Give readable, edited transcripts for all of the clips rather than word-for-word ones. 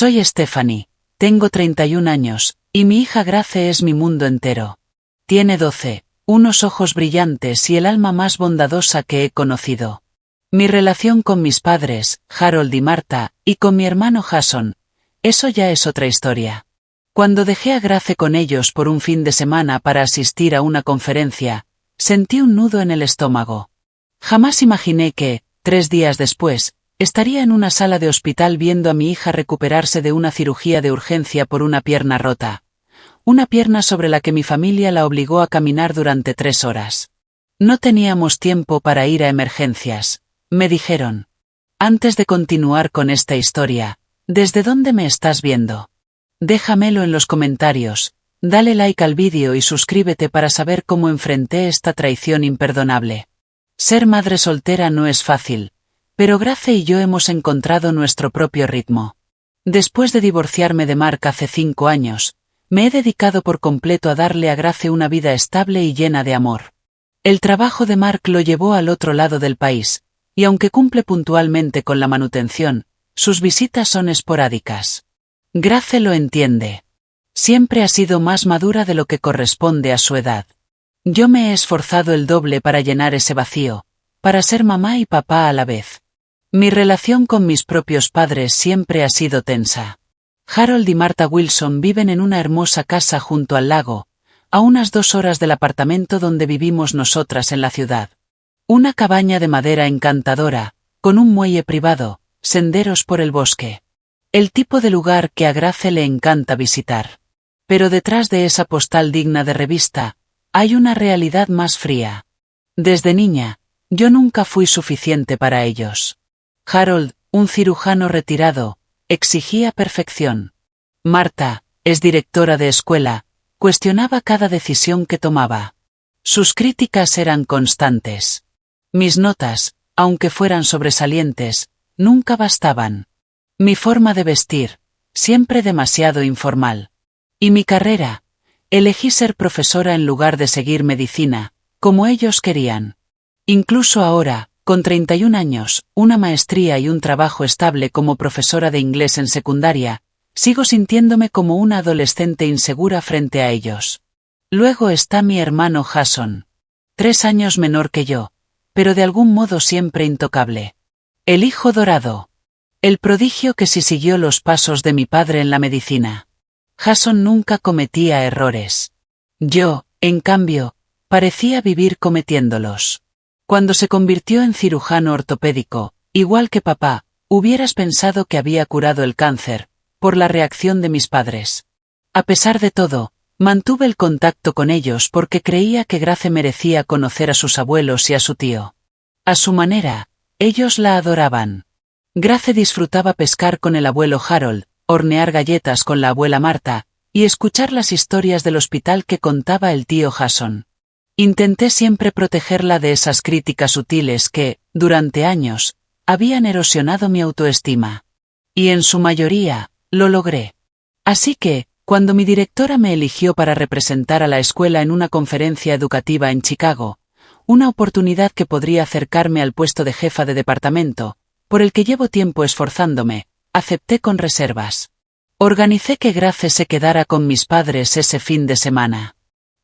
Soy Stephanie, tengo 31 años, y mi hija Grace es mi mundo entero. Tiene 12, unos ojos brillantes y el alma más bondadosa que he conocido. Mi relación con mis padres, Harold y Marta, y con mi hermano Jason, eso ya es otra historia. Cuando dejé a Grace con ellos por un fin de semana para asistir a una conferencia, sentí un nudo en el estómago. Jamás imaginé que, 3 días después, estaría en una sala de hospital viendo a mi hija recuperarse de una cirugía de urgencia por una pierna rota. Una pierna sobre la que mi familia la obligó a caminar durante 3 horas. No teníamos tiempo para ir a emergencias, me dijeron. Antes de continuar con esta historia, ¿desde dónde me estás viendo? Déjamelo en los comentarios, dale like al vídeo y suscríbete para saber cómo enfrenté esta traición imperdonable. Ser madre soltera no es fácil, pero Grace y yo hemos encontrado nuestro propio ritmo. Después de divorciarme de Mark hace 5 años, me he dedicado por completo a darle a Grace una vida estable y llena de amor. El trabajo de Mark lo llevó al otro lado del país, y aunque cumple puntualmente con la manutención, sus visitas son esporádicas. Grace lo entiende. Siempre ha sido más madura de lo que corresponde a su edad. Yo me he esforzado el doble para llenar ese vacío, para ser mamá y papá a la vez. Mi relación con mis propios padres siempre ha sido tensa. Harold y Marta Wilson viven en una hermosa casa junto al lago, a unas 2 horas del apartamento donde vivimos nosotras en la ciudad. Una cabaña de madera encantadora, con un muelle privado, senderos por el bosque. El tipo de lugar que a Grace le encanta visitar. Pero detrás de esa postal digna de revista, hay una realidad más fría. Desde niña, yo nunca fui suficiente para ellos. Harold, un cirujano retirado, exigía perfección. Marta, es directora de escuela, cuestionaba cada decisión que tomaba. Sus críticas eran constantes. Mis notas, aunque fueran sobresalientes, nunca bastaban. Mi forma de vestir, siempre demasiado informal. Y mi carrera, elegí ser profesora en lugar de seguir medicina, como ellos querían. Incluso ahora, con 31 años, una maestría y un trabajo estable como profesora de inglés en secundaria, sigo sintiéndome como una adolescente insegura frente a ellos. Luego está mi hermano Jason. 3 años menor que yo, pero de algún modo siempre intocable. El hijo dorado. El prodigio que sí siguió los pasos de mi padre en la medicina. Jason nunca cometía errores. Yo, en cambio, parecía vivir cometiéndolos. Cuando se convirtió en cirujano ortopédico, igual que papá, hubieras pensado que había curado el cáncer, por la reacción de mis padres. A pesar de todo, mantuve el contacto con ellos porque creía que Grace merecía conocer a sus abuelos y a su tío. A su manera, ellos la adoraban. Grace disfrutaba pescar con el abuelo Harold, hornear galletas con la abuela Marta, y escuchar las historias del hospital que contaba el tío Jason. Intenté siempre protegerla de esas críticas sutiles que, durante años, habían erosionado mi autoestima. Y en su mayoría, lo logré. Así que, cuando mi directora me eligió para representar a la escuela en una conferencia educativa en Chicago, una oportunidad que podría acercarme al puesto de jefa de departamento, por el que llevo tiempo esforzándome, acepté con reservas. Organicé que Grace se quedara con mis padres ese fin de semana.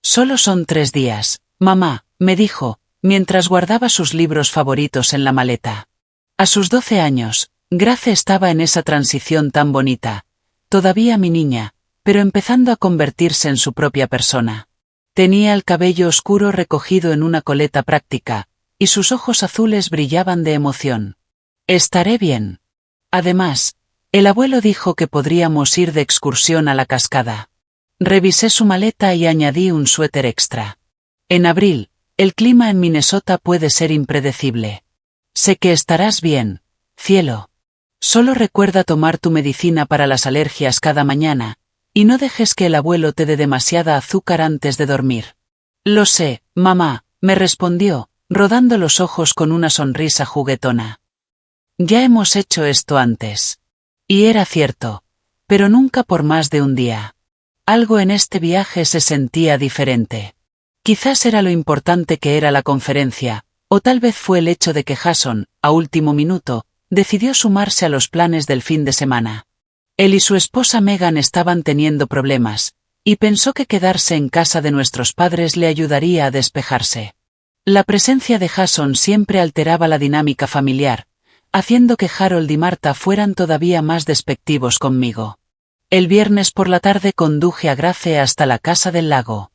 Solo son 3 días, mamá, me dijo, mientras guardaba sus libros favoritos en la maleta. A sus 12 años, Grace estaba en esa transición tan bonita, todavía mi niña, pero empezando a convertirse en su propia persona. Tenía el cabello oscuro recogido en una coleta práctica, y sus ojos azules brillaban de emoción. Estaré bien. Además, el abuelo dijo que podríamos ir de excursión a la cascada. Revisé su maleta y añadí un suéter extra. En abril, el clima en Minnesota puede ser impredecible. Sé que estarás bien, cielo. Solo recuerda tomar tu medicina para las alergias cada mañana, y no dejes que el abuelo te dé demasiada azúcar antes de dormir. Lo sé, mamá, me respondió, rodando los ojos con una sonrisa juguetona. Ya hemos hecho esto antes. Y era cierto, pero nunca por más de un día. Algo en este viaje se sentía diferente. Quizás era lo importante que era la conferencia, o tal vez fue el hecho de que Jason, a último minuto, decidió sumarse a los planes del fin de semana. Él y su esposa Megan estaban teniendo problemas, y pensó que quedarse en casa de nuestros padres le ayudaría a despejarse. La presencia de Jason siempre alteraba la dinámica familiar, haciendo que Harold y Marta fueran todavía más despectivos conmigo. El viernes por la tarde conduje a Grace hasta la casa del lago.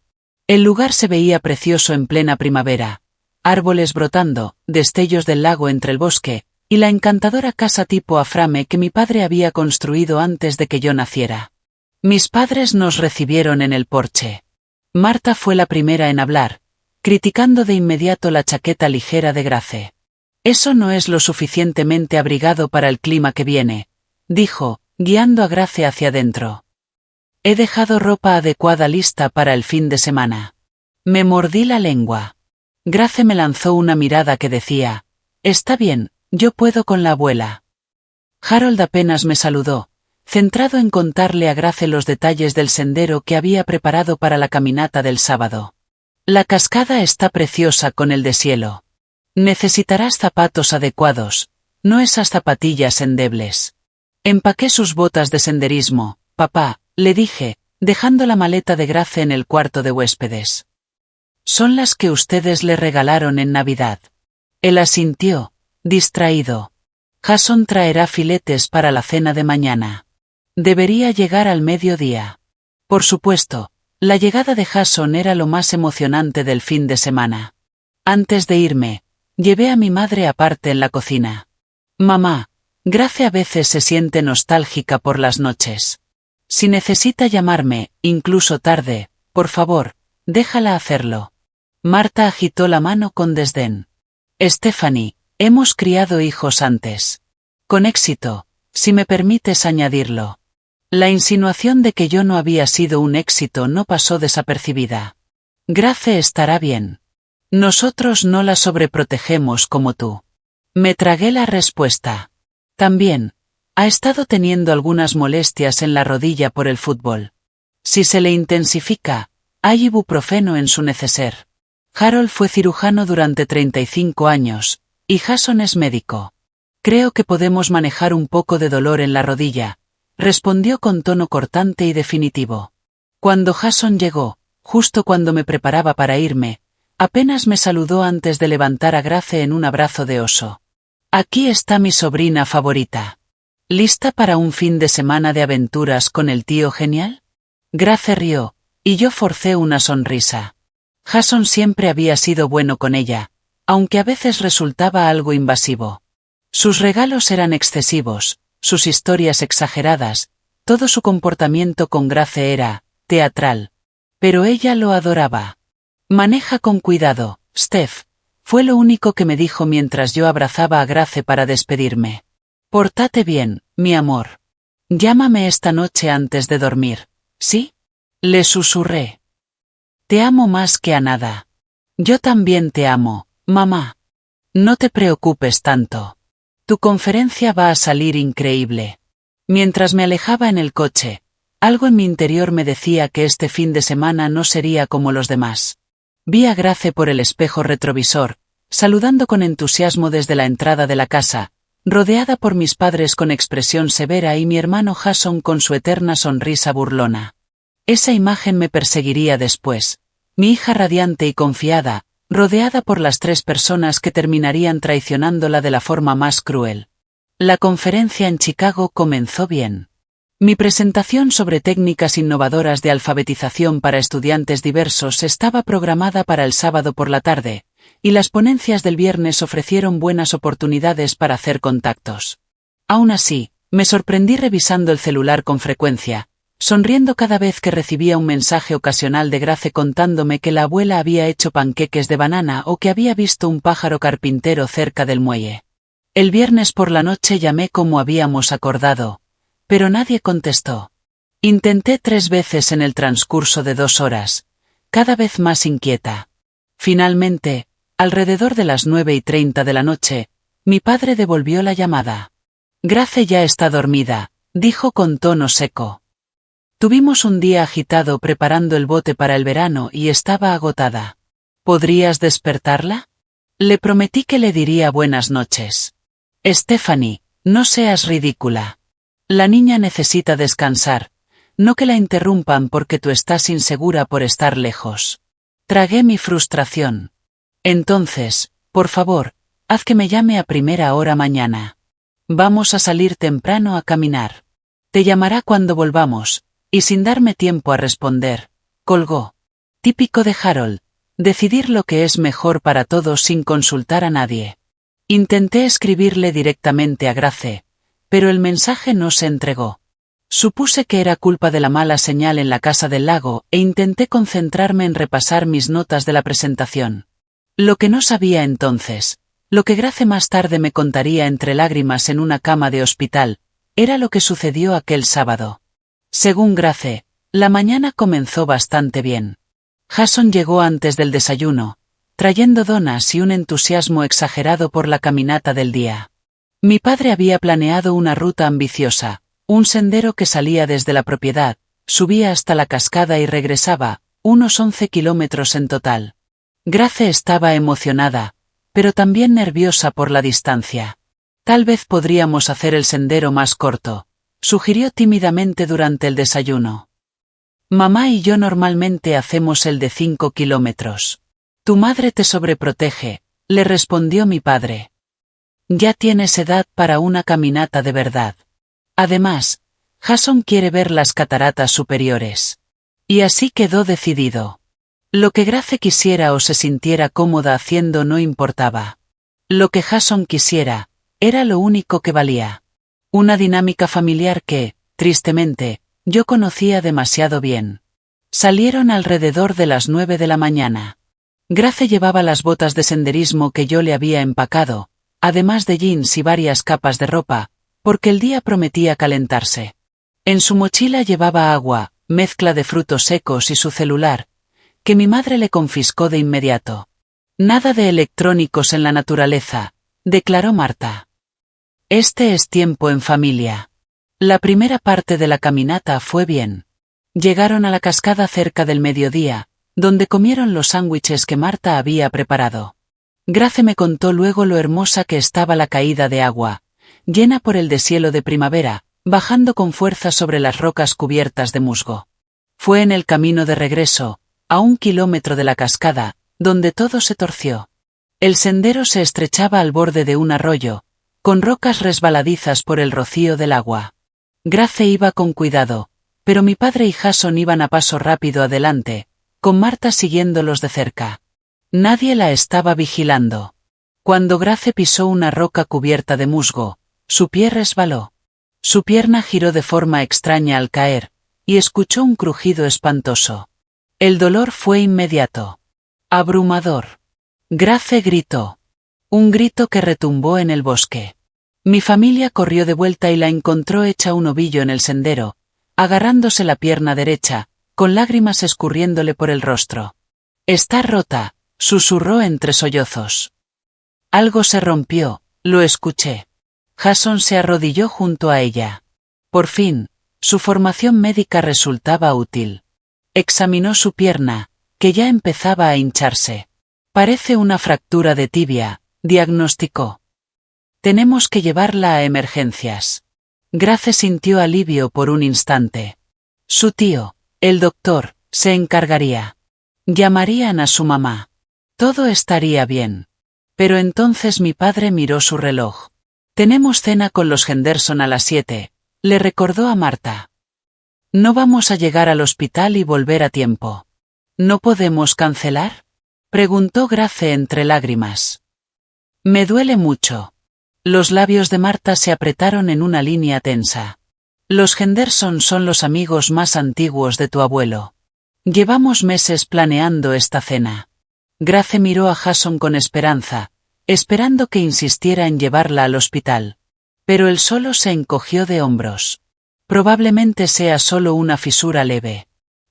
El lugar se veía precioso en plena primavera, árboles brotando, destellos del lago entre el bosque, y la encantadora casa tipo aframe que mi padre había construido antes de que yo naciera. Mis padres nos recibieron en el porche. Marta fue la primera en hablar, criticando de inmediato la chaqueta ligera de Grace. «Eso no es lo suficientemente abrigado para el clima que viene», dijo, guiando a Grace hacia adentro. «He dejado ropa adecuada lista para el fin de semana». Me mordí la lengua. Grace me lanzó una mirada que decía, «Está bien, yo puedo con la abuela». Harold apenas me saludó, centrado en contarle a Grace los detalles del sendero que había preparado para la caminata del sábado. «La cascada está preciosa con el deshielo. Necesitarás zapatos adecuados, no esas zapatillas endebles». Empaqué sus botas de senderismo, papá, le dije, dejando la maleta de Grace en el cuarto de huéspedes. «Son las que ustedes le regalaron en Navidad». Él asintió, distraído. «Jason traerá filetes para la cena de mañana. Debería llegar al mediodía». Por supuesto, la llegada de Jason era lo más emocionante del fin de semana. Antes de irme, llevé a mi madre aparte en la cocina. «Mamá, Grace a veces se siente nostálgica por las noches. Si necesita llamarme, incluso tarde, por favor, déjala hacerlo». Marta agitó la mano con desdén. «Stephanie, hemos criado hijos antes. Con éxito, si me permites añadirlo». La insinuación de que yo no había sido un éxito no pasó desapercibida. «Grace estará bien. Nosotros no la sobreprotegemos como tú». Me tragué la respuesta. «También, ha estado teniendo algunas molestias en la rodilla por el fútbol. Si se le intensifica, hay ibuprofeno en su neceser». Harold fue cirujano durante 35 años, y Jason es médico. «Creo que podemos manejar un poco de dolor en la rodilla», respondió con tono cortante y definitivo. Cuando Jason llegó, justo cuando me preparaba para irme, apenas me saludó antes de levantar a Grace en un abrazo de oso. «Aquí está mi sobrina favorita. ¿Lista para un fin de semana de aventuras con el tío genial?». Grace rió, y yo forcé una sonrisa. Jason siempre había sido bueno con ella, aunque a veces resultaba algo invasivo. Sus regalos eran excesivos, sus historias exageradas, todo su comportamiento con Grace era teatral. Pero ella lo adoraba. «Maneja con cuidado, Steph», fue lo único que me dijo mientras yo abrazaba a Grace para despedirme. «Pórtate bien, mi amor. Llámame esta noche antes de dormir, ¿sí?», le susurré. «Te amo más que a nada». «Yo también te amo, mamá. No te preocupes tanto. Tu conferencia va a salir increíble». Mientras me alejaba en el coche, algo en mi interior me decía que este fin de semana no sería como los demás. Vi a Grace por el espejo retrovisor, saludando con entusiasmo desde la entrada de la casa, rodeada por mis padres con expresión severa y mi hermano Jason con su eterna sonrisa burlona. Esa imagen me perseguiría después. Mi hija radiante y confiada, rodeada por las 3 personas que terminarían traicionándola de la forma más cruel. La conferencia en Chicago comenzó bien. Mi presentación sobre técnicas innovadoras de alfabetización para estudiantes diversos estaba programada para el sábado por la tarde, y las ponencias del viernes ofrecieron buenas oportunidades para hacer contactos. Aún así, me sorprendí revisando el celular con frecuencia, sonriendo cada vez que recibía un mensaje ocasional de Grace contándome que la abuela había hecho panqueques de banana o que había visto un pájaro carpintero cerca del muelle. El viernes por la noche llamé como habíamos acordado, pero nadie contestó. Intenté 3 veces en el transcurso de 2 horas, cada vez más inquieta. Finalmente, alrededor de las 9:30 de la noche, mi padre devolvió la llamada. «Grace ya está dormida», dijo con tono seco. Tuvimos un día agitado preparando el bote para el verano y estaba agotada. «¿Podrías despertarla?». Le prometí que le diría buenas noches. «Stephanie, no seas ridícula». La niña necesita descansar, no que la interrumpan porque tú estás insegura por estar lejos. Tragué mi frustración. Entonces, por favor, haz que me llame a primera hora mañana. Vamos a salir temprano a caminar. Te llamará cuando volvamos, y sin darme tiempo a responder, colgó. Típico de Harold, decidir lo que es mejor para todos sin consultar a nadie. Intenté escribirle directamente a Grace, pero el mensaje no se entregó. Supuse que era culpa de la mala señal en la casa del lago e intenté concentrarme en repasar mis notas de la presentación. Lo que no sabía entonces, lo que Grace más tarde me contaría entre lágrimas en una cama de hospital, era lo que sucedió aquel sábado. Según Grace, la mañana comenzó bastante bien. Jason llegó antes del desayuno, trayendo donas y un entusiasmo exagerado por la caminata del día. Mi padre había planeado una ruta ambiciosa, un sendero que salía desde la propiedad, subía hasta la cascada y regresaba, unos 11 kilómetros en total. Grace estaba emocionada, pero también nerviosa por la distancia. Tal vez podríamos hacer el sendero más corto, sugirió tímidamente durante el desayuno. Mamá y yo normalmente hacemos el de 5 kilómetros. Tu madre te sobreprotege, le respondió mi padre. Ya tienes edad para una caminata de verdad. Además, Jason quiere ver las cataratas superiores. Y así quedó decidido. Lo que Grace quisiera o se sintiera cómoda haciendo no importaba. Lo que Jason quisiera, era lo único que valía. Una dinámica familiar que, tristemente, yo conocía demasiado bien. Salieron alrededor de las 9 de la mañana. Grace llevaba las botas de senderismo que yo le había empacado, además de jeans y varias capas de ropa, porque el día prometía calentarse. En su mochila llevaba agua, mezcla de frutos secos y su celular, que mi madre le confiscó de inmediato. Nada de electrónicos en la naturaleza, declaró Marta. Este es tiempo en familia. La primera parte de la caminata fue bien. Llegaron a la cascada cerca del mediodía, donde comieron los sándwiches que Marta había preparado. Grace me contó luego lo hermosa que estaba la caída de agua, llena por el deshielo de primavera, bajando con fuerza sobre las rocas cubiertas de musgo. Fue en el camino de regreso, a 1 kilómetro de la cascada, donde todo se torció. El sendero se estrechaba al borde de un arroyo, con rocas resbaladizas por el rocío del agua. Grace iba con cuidado, pero mi padre y Jason iban a paso rápido adelante, con Marta siguiéndolos de cerca. Nadie la estaba vigilando. Cuando Grace pisó una roca cubierta de musgo, su pie resbaló. Su pierna giró de forma extraña al caer, y escuchó un crujido espantoso. El dolor fue inmediato. Abrumador. Grace gritó. Un grito que retumbó en el bosque. Mi familia corrió de vuelta y la encontró hecha un ovillo en el sendero, agarrándose la pierna derecha, con lágrimas escurriéndole por el rostro. Está rota, susurró entre sollozos. Algo se rompió, lo escuché. Jason se arrodilló junto a ella. Por fin, su formación médica resultaba útil. Examinó su pierna, que ya empezaba a hincharse. Parece una fractura de tibia, diagnosticó. Tenemos que llevarla a emergencias. Grace sintió alivio por un instante. Su tío, el doctor, se encargaría. Llamarían a su mamá. Todo estaría bien. Pero entonces mi padre miró su reloj. Tenemos cena con los Henderson a las 7, le recordó a Marta. No vamos a llegar al hospital y volver a tiempo. ¿No podemos cancelar? Preguntó Grace entre lágrimas. Me duele mucho. Los labios de Marta se apretaron en una línea tensa. Los Henderson son los amigos más antiguos de tu abuelo. Llevamos meses planeando esta cena. Grace miró a Jason con esperanza, esperando que insistiera en llevarla al hospital. Pero él solo se encogió de hombros. Probablemente sea solo una fisura leve.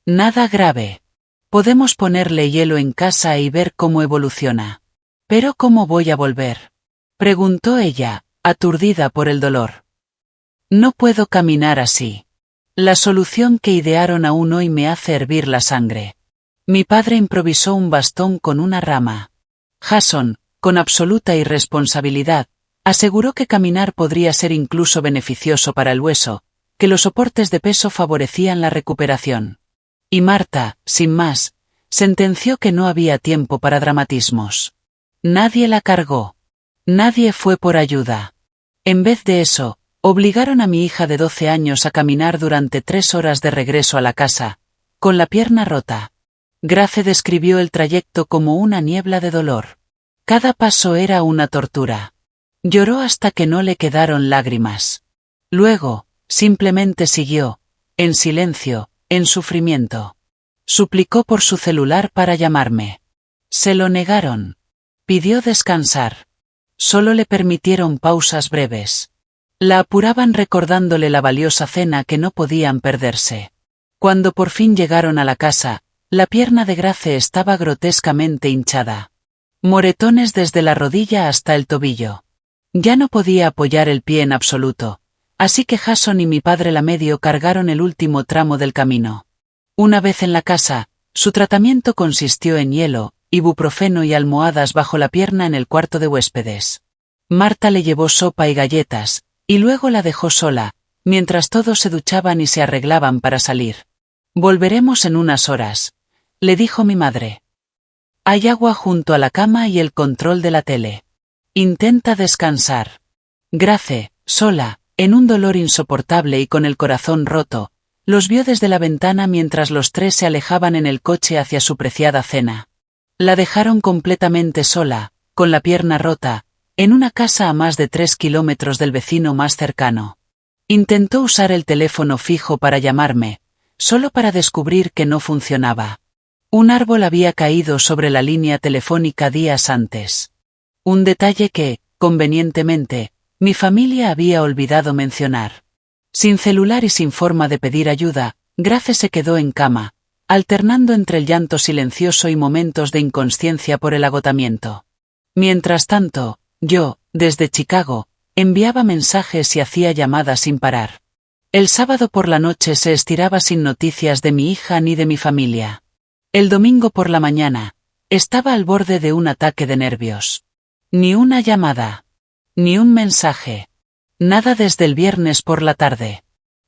Nada grave. Podemos ponerle hielo en casa y ver cómo evoluciona. ¿Pero cómo voy a volver?, preguntó ella, aturdida por el dolor. No puedo caminar así. La solución que idearon aún hoy me hace hervir la sangre. Mi padre improvisó un bastón con una rama. Jason, con absoluta irresponsabilidad, aseguró que caminar podría ser incluso beneficioso para el hueso, que los soportes de peso favorecían la recuperación. Y Marta, sin más, sentenció que no había tiempo para dramatismos. Nadie la cargó. Nadie fue por ayuda. En vez de eso, obligaron a mi hija de 12 años a caminar durante 3 horas de regreso a la casa, con la pierna rota. Grace describió el trayecto como una niebla de dolor. Cada paso era una tortura. Lloró hasta que no le quedaron lágrimas. Luego, simplemente siguió, en silencio, en sufrimiento. Suplicó por su celular para llamarme. Se lo negaron. Pidió descansar. Solo le permitieron pausas breves. La apuraban recordándole la valiosa cena que no podían perderse. Cuando por fin llegaron a la casa, la pierna de Grace estaba grotescamente hinchada. Moretones desde la rodilla hasta el tobillo. Ya no podía apoyar el pie en absoluto, así que Jason y mi padre la medio cargaron el último tramo del camino. Una vez en la casa, su tratamiento consistió en hielo, ibuprofeno y almohadas bajo la pierna en el cuarto de huéspedes. Marta le llevó sopa y galletas, y luego la dejó sola, mientras todos se duchaban y se arreglaban para salir. Volveremos en unas horas, le dijo mi madre. Hay agua junto a la cama y el control de la tele. Intenta descansar. Grace, sola, en un dolor insoportable y con el corazón roto, los vio desde la ventana mientras los tres se alejaban en el coche hacia su preciada cena. La dejaron completamente sola, con la pierna rota, en una casa a más de 3 kilómetros del vecino más cercano. Intentó usar el teléfono fijo para llamarme, solo para descubrir que no funcionaba. Un árbol había caído sobre la línea telefónica días antes. Un detalle que, convenientemente, mi familia había olvidado mencionar. Sin celular y sin forma de pedir ayuda, Grace se quedó en cama, alternando entre el llanto silencioso y momentos de inconsciencia por el agotamiento. Mientras tanto, yo, desde Chicago, enviaba mensajes y hacía llamadas sin parar. El sábado por la noche se estiraba sin noticias de mi hija ni de mi familia. El domingo por la mañana, estaba al borde de un ataque de nervios. Ni una llamada. Ni un mensaje. Nada desde el viernes por la tarde.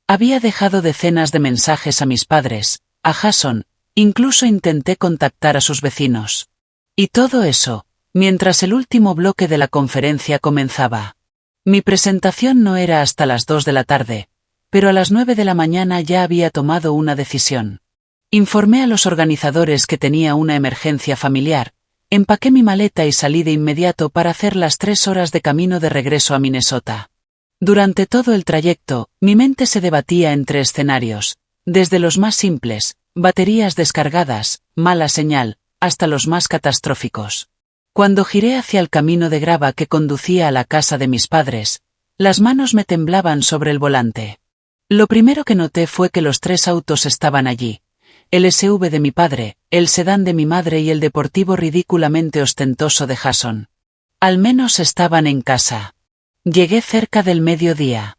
Había dejado decenas de mensajes a mis padres, a Jason, incluso intenté contactar a sus vecinos. Y todo eso, mientras el último bloque de la conferencia comenzaba. Mi presentación no era hasta las 2 de la tarde, pero a las 9 de la mañana ya había tomado una decisión. Informé a los organizadores que tenía una emergencia familiar, empaqué mi maleta y salí de inmediato para hacer las 3 horas de camino de regreso a Minnesota. Durante todo el trayecto, mi mente se debatía entre escenarios, desde los más simples, baterías descargadas, mala señal, hasta los más catastróficos. Cuando giré hacia el camino de grava que conducía a la casa de mis padres, las manos me temblaban sobre el volante. Lo primero que noté fue que los 3 autos estaban allí. El SUV de mi padre, el sedán de mi madre y el deportivo ridículamente ostentoso de Jason. Al menos estaban en casa. Llegué cerca del mediodía.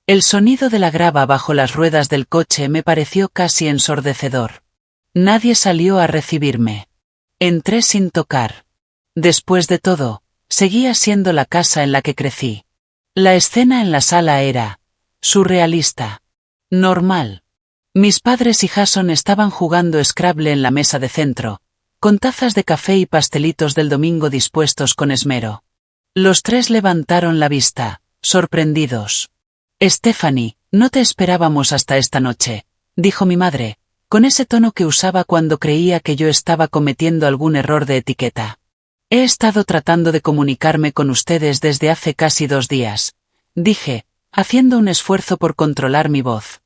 El sonido de la grava bajo las ruedas del coche me pareció casi ensordecedor. Nadie salió a recibirme. Entré sin tocar. Después de todo, seguía siendo la casa en la que crecí. La escena en la sala era surrealista. Normal. Mis padres y Jason estaban jugando Scrabble en la mesa de centro, con tazas de café y pastelitos del domingo dispuestos con esmero. Los 3 levantaron la vista, sorprendidos. Stephanie, no te esperábamos hasta esta noche, dijo mi madre, con ese tono que usaba cuando creía que yo estaba cometiendo algún error de etiqueta. He estado tratando de comunicarme con ustedes desde hace casi 2 días, dije, haciendo un esfuerzo por controlar mi voz.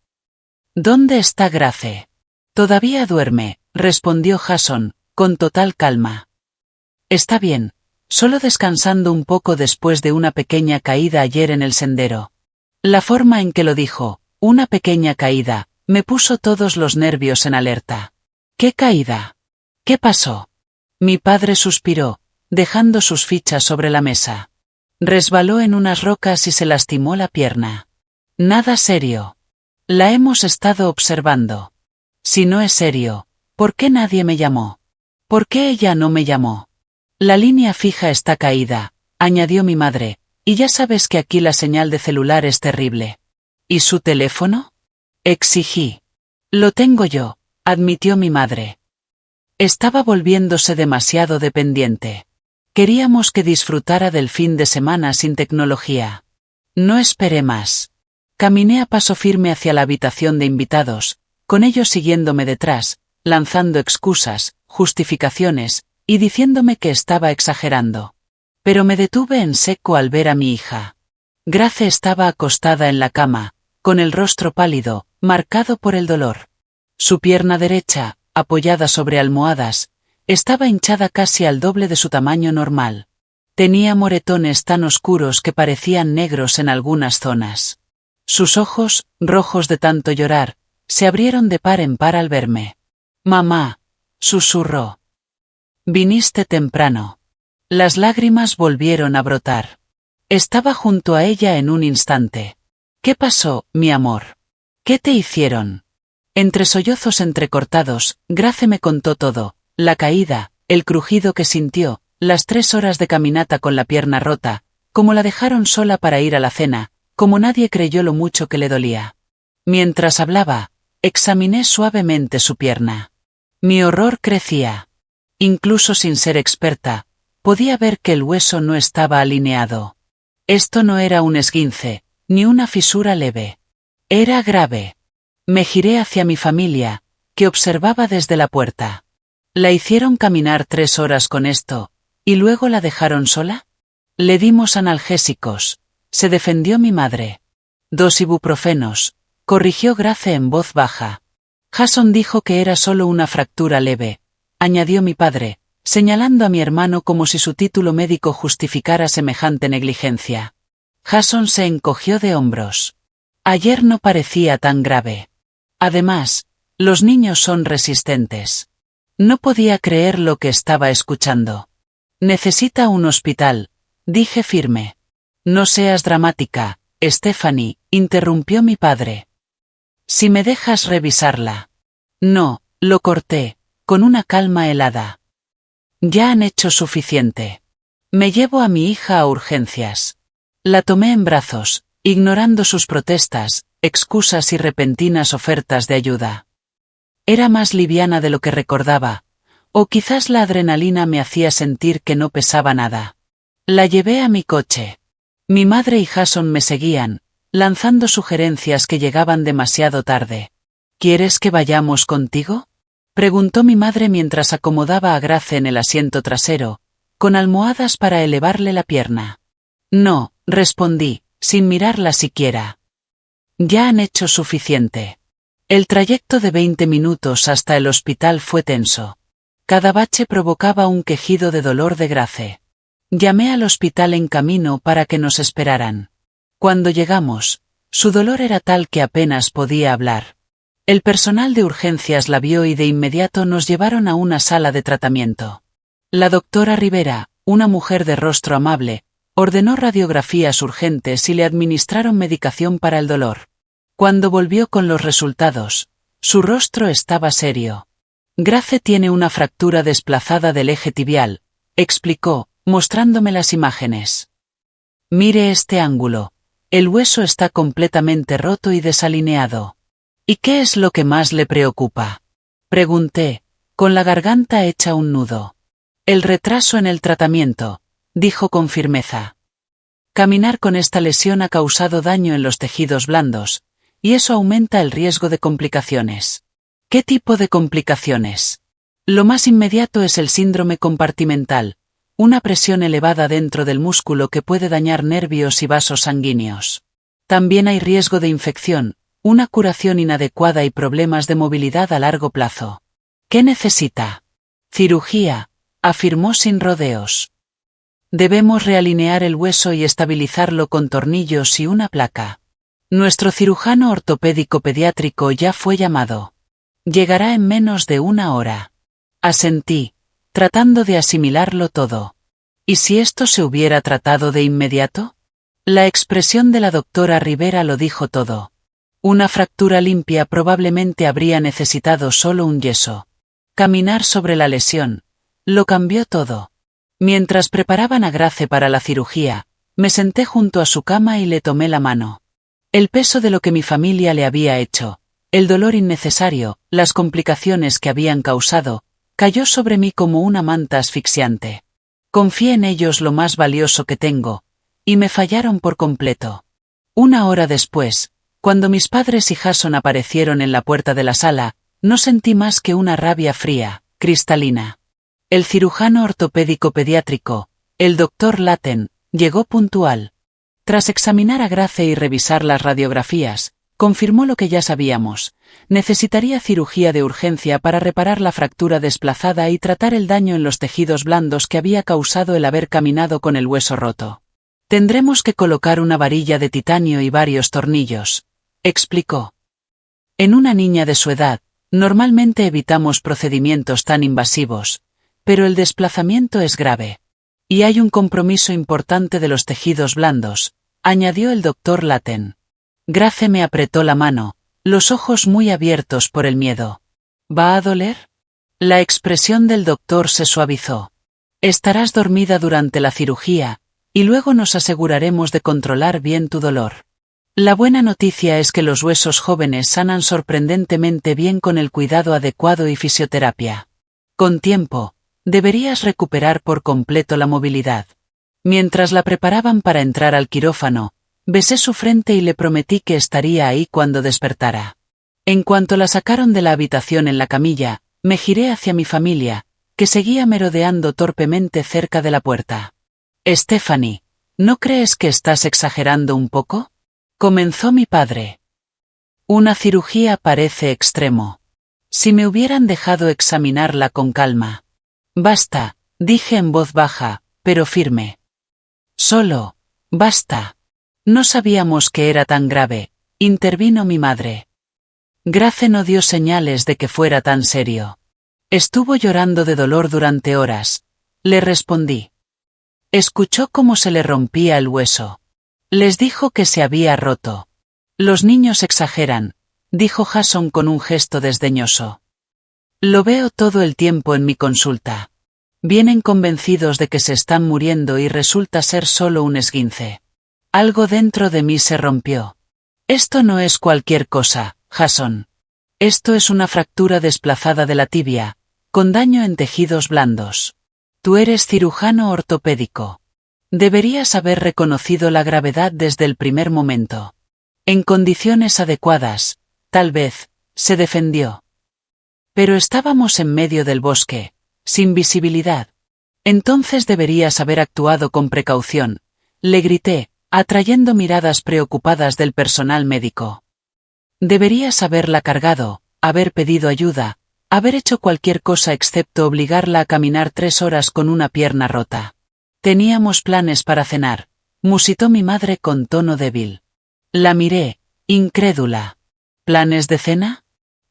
¿Dónde está Grace? Todavía duerme, respondió Jason, con total calma. Está bien, solo descansando un poco después de una pequeña caída ayer en el sendero. La forma en que lo dijo, una pequeña caída, me puso todos los nervios en alerta. ¿Qué caída? ¿Qué pasó? Mi padre suspiró, dejando sus fichas sobre la mesa. Resbaló en unas rocas y se lastimó la pierna. Nada serio. La hemos estado observando. Si no es serio, ¿por qué nadie me llamó? ¿Por qué ella no me llamó? La línea fija está caída, añadió mi madre, y ya sabes que aquí la señal de celular es terrible. ¿Y su teléfono? Exigí. Lo tengo yo, admitió mi madre. Estaba volviéndose demasiado dependiente. Queríamos que disfrutara del fin de semana sin tecnología. No esperé más. Caminé a paso firme hacia la habitación de invitados, con ellos siguiéndome detrás, lanzando excusas, justificaciones, y diciéndome que estaba exagerando. Pero me detuve en seco al ver a mi hija. Grace estaba acostada en la cama, con el rostro pálido, marcado por el dolor. Su pierna derecha, apoyada sobre almohadas, estaba hinchada casi al doble de su tamaño normal. Tenía moretones tan oscuros que parecían negros en algunas zonas. Sus ojos, rojos de tanto llorar, se abrieron de par en par al verme. «Mamá», susurró. «Viniste temprano». Las lágrimas volvieron a brotar. Estaba junto a ella en un instante. «¿Qué pasó, mi amor? ¿Qué te hicieron?» Entre sollozos entrecortados, Grace me contó todo, la caída, el crujido que sintió, las 3 horas de caminata con la pierna rota, cómo la dejaron sola para ir a la cena, cómo nadie creyó lo mucho que le dolía. Mientras hablaba, examiné suavemente su pierna. Mi horror crecía. Incluso sin ser experta, podía ver que el hueso no estaba alineado. Esto no era un esguince, ni una fisura leve. Era grave. Me giré hacia mi familia, que observaba desde la puerta. ¿La hicieron caminar 3 horas con esto, y luego la dejaron sola? Le dimos analgésicos, se defendió mi madre. 2 ibuprofenos, corrigió Grace en voz baja. Jason dijo que era solo una fractura leve, añadió mi padre, señalando a mi hermano como si su título médico justificara semejante negligencia. Jason se encogió de hombros. Ayer no parecía tan grave. Además, los niños son resistentes. No podía creer lo que estaba escuchando. Necesita un hospital, dije firme. No seas dramática, Stephanie, interrumpió mi padre. Si me dejas revisarla. No, lo corté, con una calma helada. Ya han hecho suficiente. Me llevo a mi hija a urgencias. La tomé en brazos, ignorando sus protestas, excusas y repentinas ofertas de ayuda. Era más liviana de lo que recordaba, o quizás la adrenalina me hacía sentir que no pesaba nada. La llevé a mi coche. Mi madre y Jason me seguían, lanzando sugerencias que llegaban demasiado tarde. ¿Quieres que vayamos contigo?, preguntó mi madre mientras acomodaba a Grace en el asiento trasero, con almohadas para elevarle la pierna. No, respondí, sin mirarla siquiera. Ya han hecho suficiente. El trayecto de 20 minutos hasta el hospital fue tenso. Cada bache provocaba un quejido de dolor de Grace. Llamé al hospital en camino para que nos esperaran. Cuando llegamos, su dolor era tal que apenas podía hablar. El personal de urgencias la vio y de inmediato nos llevaron a una sala de tratamiento. La doctora Rivera, una mujer de rostro amable, ordenó radiografías urgentes y le administraron medicación para el dolor. Cuando volvió con los resultados, su rostro estaba serio. Grace tiene una fractura desplazada del eje tibial, explicó, mostrándome las imágenes. Mire este ángulo. El hueso está completamente roto y desalineado. ¿Y qué es lo que más le preocupa?, pregunté, con la garganta hecha un nudo. El retraso en el tratamiento, dijo con firmeza. Caminar con esta lesión ha causado daño en los tejidos blandos, y eso aumenta el riesgo de complicaciones. ¿Qué tipo de complicaciones? Lo más inmediato es el síndrome compartimental, una presión elevada dentro del músculo que puede dañar nervios y vasos sanguíneos. También hay riesgo de infección, una curación inadecuada y problemas de movilidad a largo plazo. ¿Qué necesita? Cirugía, afirmó sin rodeos. Debemos realinear el hueso y estabilizarlo con tornillos y una placa. Nuestro cirujano ortopédico pediátrico ya fue llamado. Llegará en menos de 1 hora. Asentí, tratando de asimilarlo todo. ¿Y si esto se hubiera tratado de inmediato? La expresión de la doctora Rivera lo dijo todo. Una fractura limpia probablemente habría necesitado solo un yeso. Caminar sobre la lesión lo cambió todo. Mientras preparaban a Grace para la cirugía, me senté junto a su cama y le tomé la mano. El peso de lo que mi familia le había hecho, El dolor innecesario, las complicaciones que habían causado, cayó sobre mí como una manta asfixiante. Confié en ellos lo más valioso que tengo, y me fallaron por completo. Una hora después, cuando mis padres y Jason aparecieron en la puerta de la sala, no sentí más que una rabia fría, cristalina. El cirujano ortopédico pediátrico, el doctor Latten, llegó puntual. Tras examinar a Grace y revisar las radiografías, confirmó lo que ya sabíamos: necesitaría cirugía de urgencia para reparar la fractura desplazada y tratar el daño en los tejidos blandos que había causado el haber caminado con el hueso roto. Tendremos que colocar una varilla de titanio y varios tornillos, explicó. En una niña de su edad, normalmente evitamos procedimientos tan invasivos, pero el desplazamiento es grave. Y hay un compromiso importante de los tejidos blandos, añadió el doctor Latten. Grace me apretó la mano, los ojos muy abiertos por el miedo. ¿Va a doler? La expresión del doctor se suavizó. Estarás dormida durante la cirugía, y luego nos aseguraremos de controlar bien tu dolor. La buena noticia es que los huesos jóvenes sanan sorprendentemente bien con el cuidado adecuado y fisioterapia. Con tiempo, deberías recuperar por completo la movilidad. Mientras la preparaban para entrar al quirófano, besé su frente y le prometí que estaría ahí cuando despertara. En cuanto la sacaron de la habitación en la camilla, me giré hacia mi familia, que seguía merodeando torpemente cerca de la puerta. Stephanie, ¿no crees que estás exagerando un poco? Comenzó mi padre. Una cirugía parece extremo. Si me hubieran dejado examinarla con calma. Basta, dije en voz baja, pero firme. Solo, basta. No sabíamos que era tan grave, intervino mi madre. Grace no dio señales de que fuera tan serio. Estuvo llorando de dolor durante horas, le respondí. Escuchó cómo se le rompía el hueso. Les dijo que se había roto. Los niños exageran, dijo Jason con un gesto desdeñoso. Lo veo todo el tiempo en mi consulta. Vienen convencidos de que se están muriendo y resulta ser solo un esguince. Algo dentro de mí se rompió. Esto no es cualquier cosa, Jason. Esto es una fractura desplazada de la tibia, con daño en tejidos blandos. Tú eres cirujano ortopédico. Deberías haber reconocido la gravedad desde el primer momento. En condiciones adecuadas, tal vez, se defendió. Pero estábamos en medio del bosque, sin visibilidad. Entonces deberías haber actuado con precaución, le grité, atrayendo miradas preocupadas del personal médico. Deberías haberla cargado, haber pedido ayuda, haber hecho cualquier cosa excepto obligarla a caminar 3 horas con una pierna rota. Teníamos planes para cenar, musitó mi madre con tono débil. La miré, incrédula. ¿Planes de cena?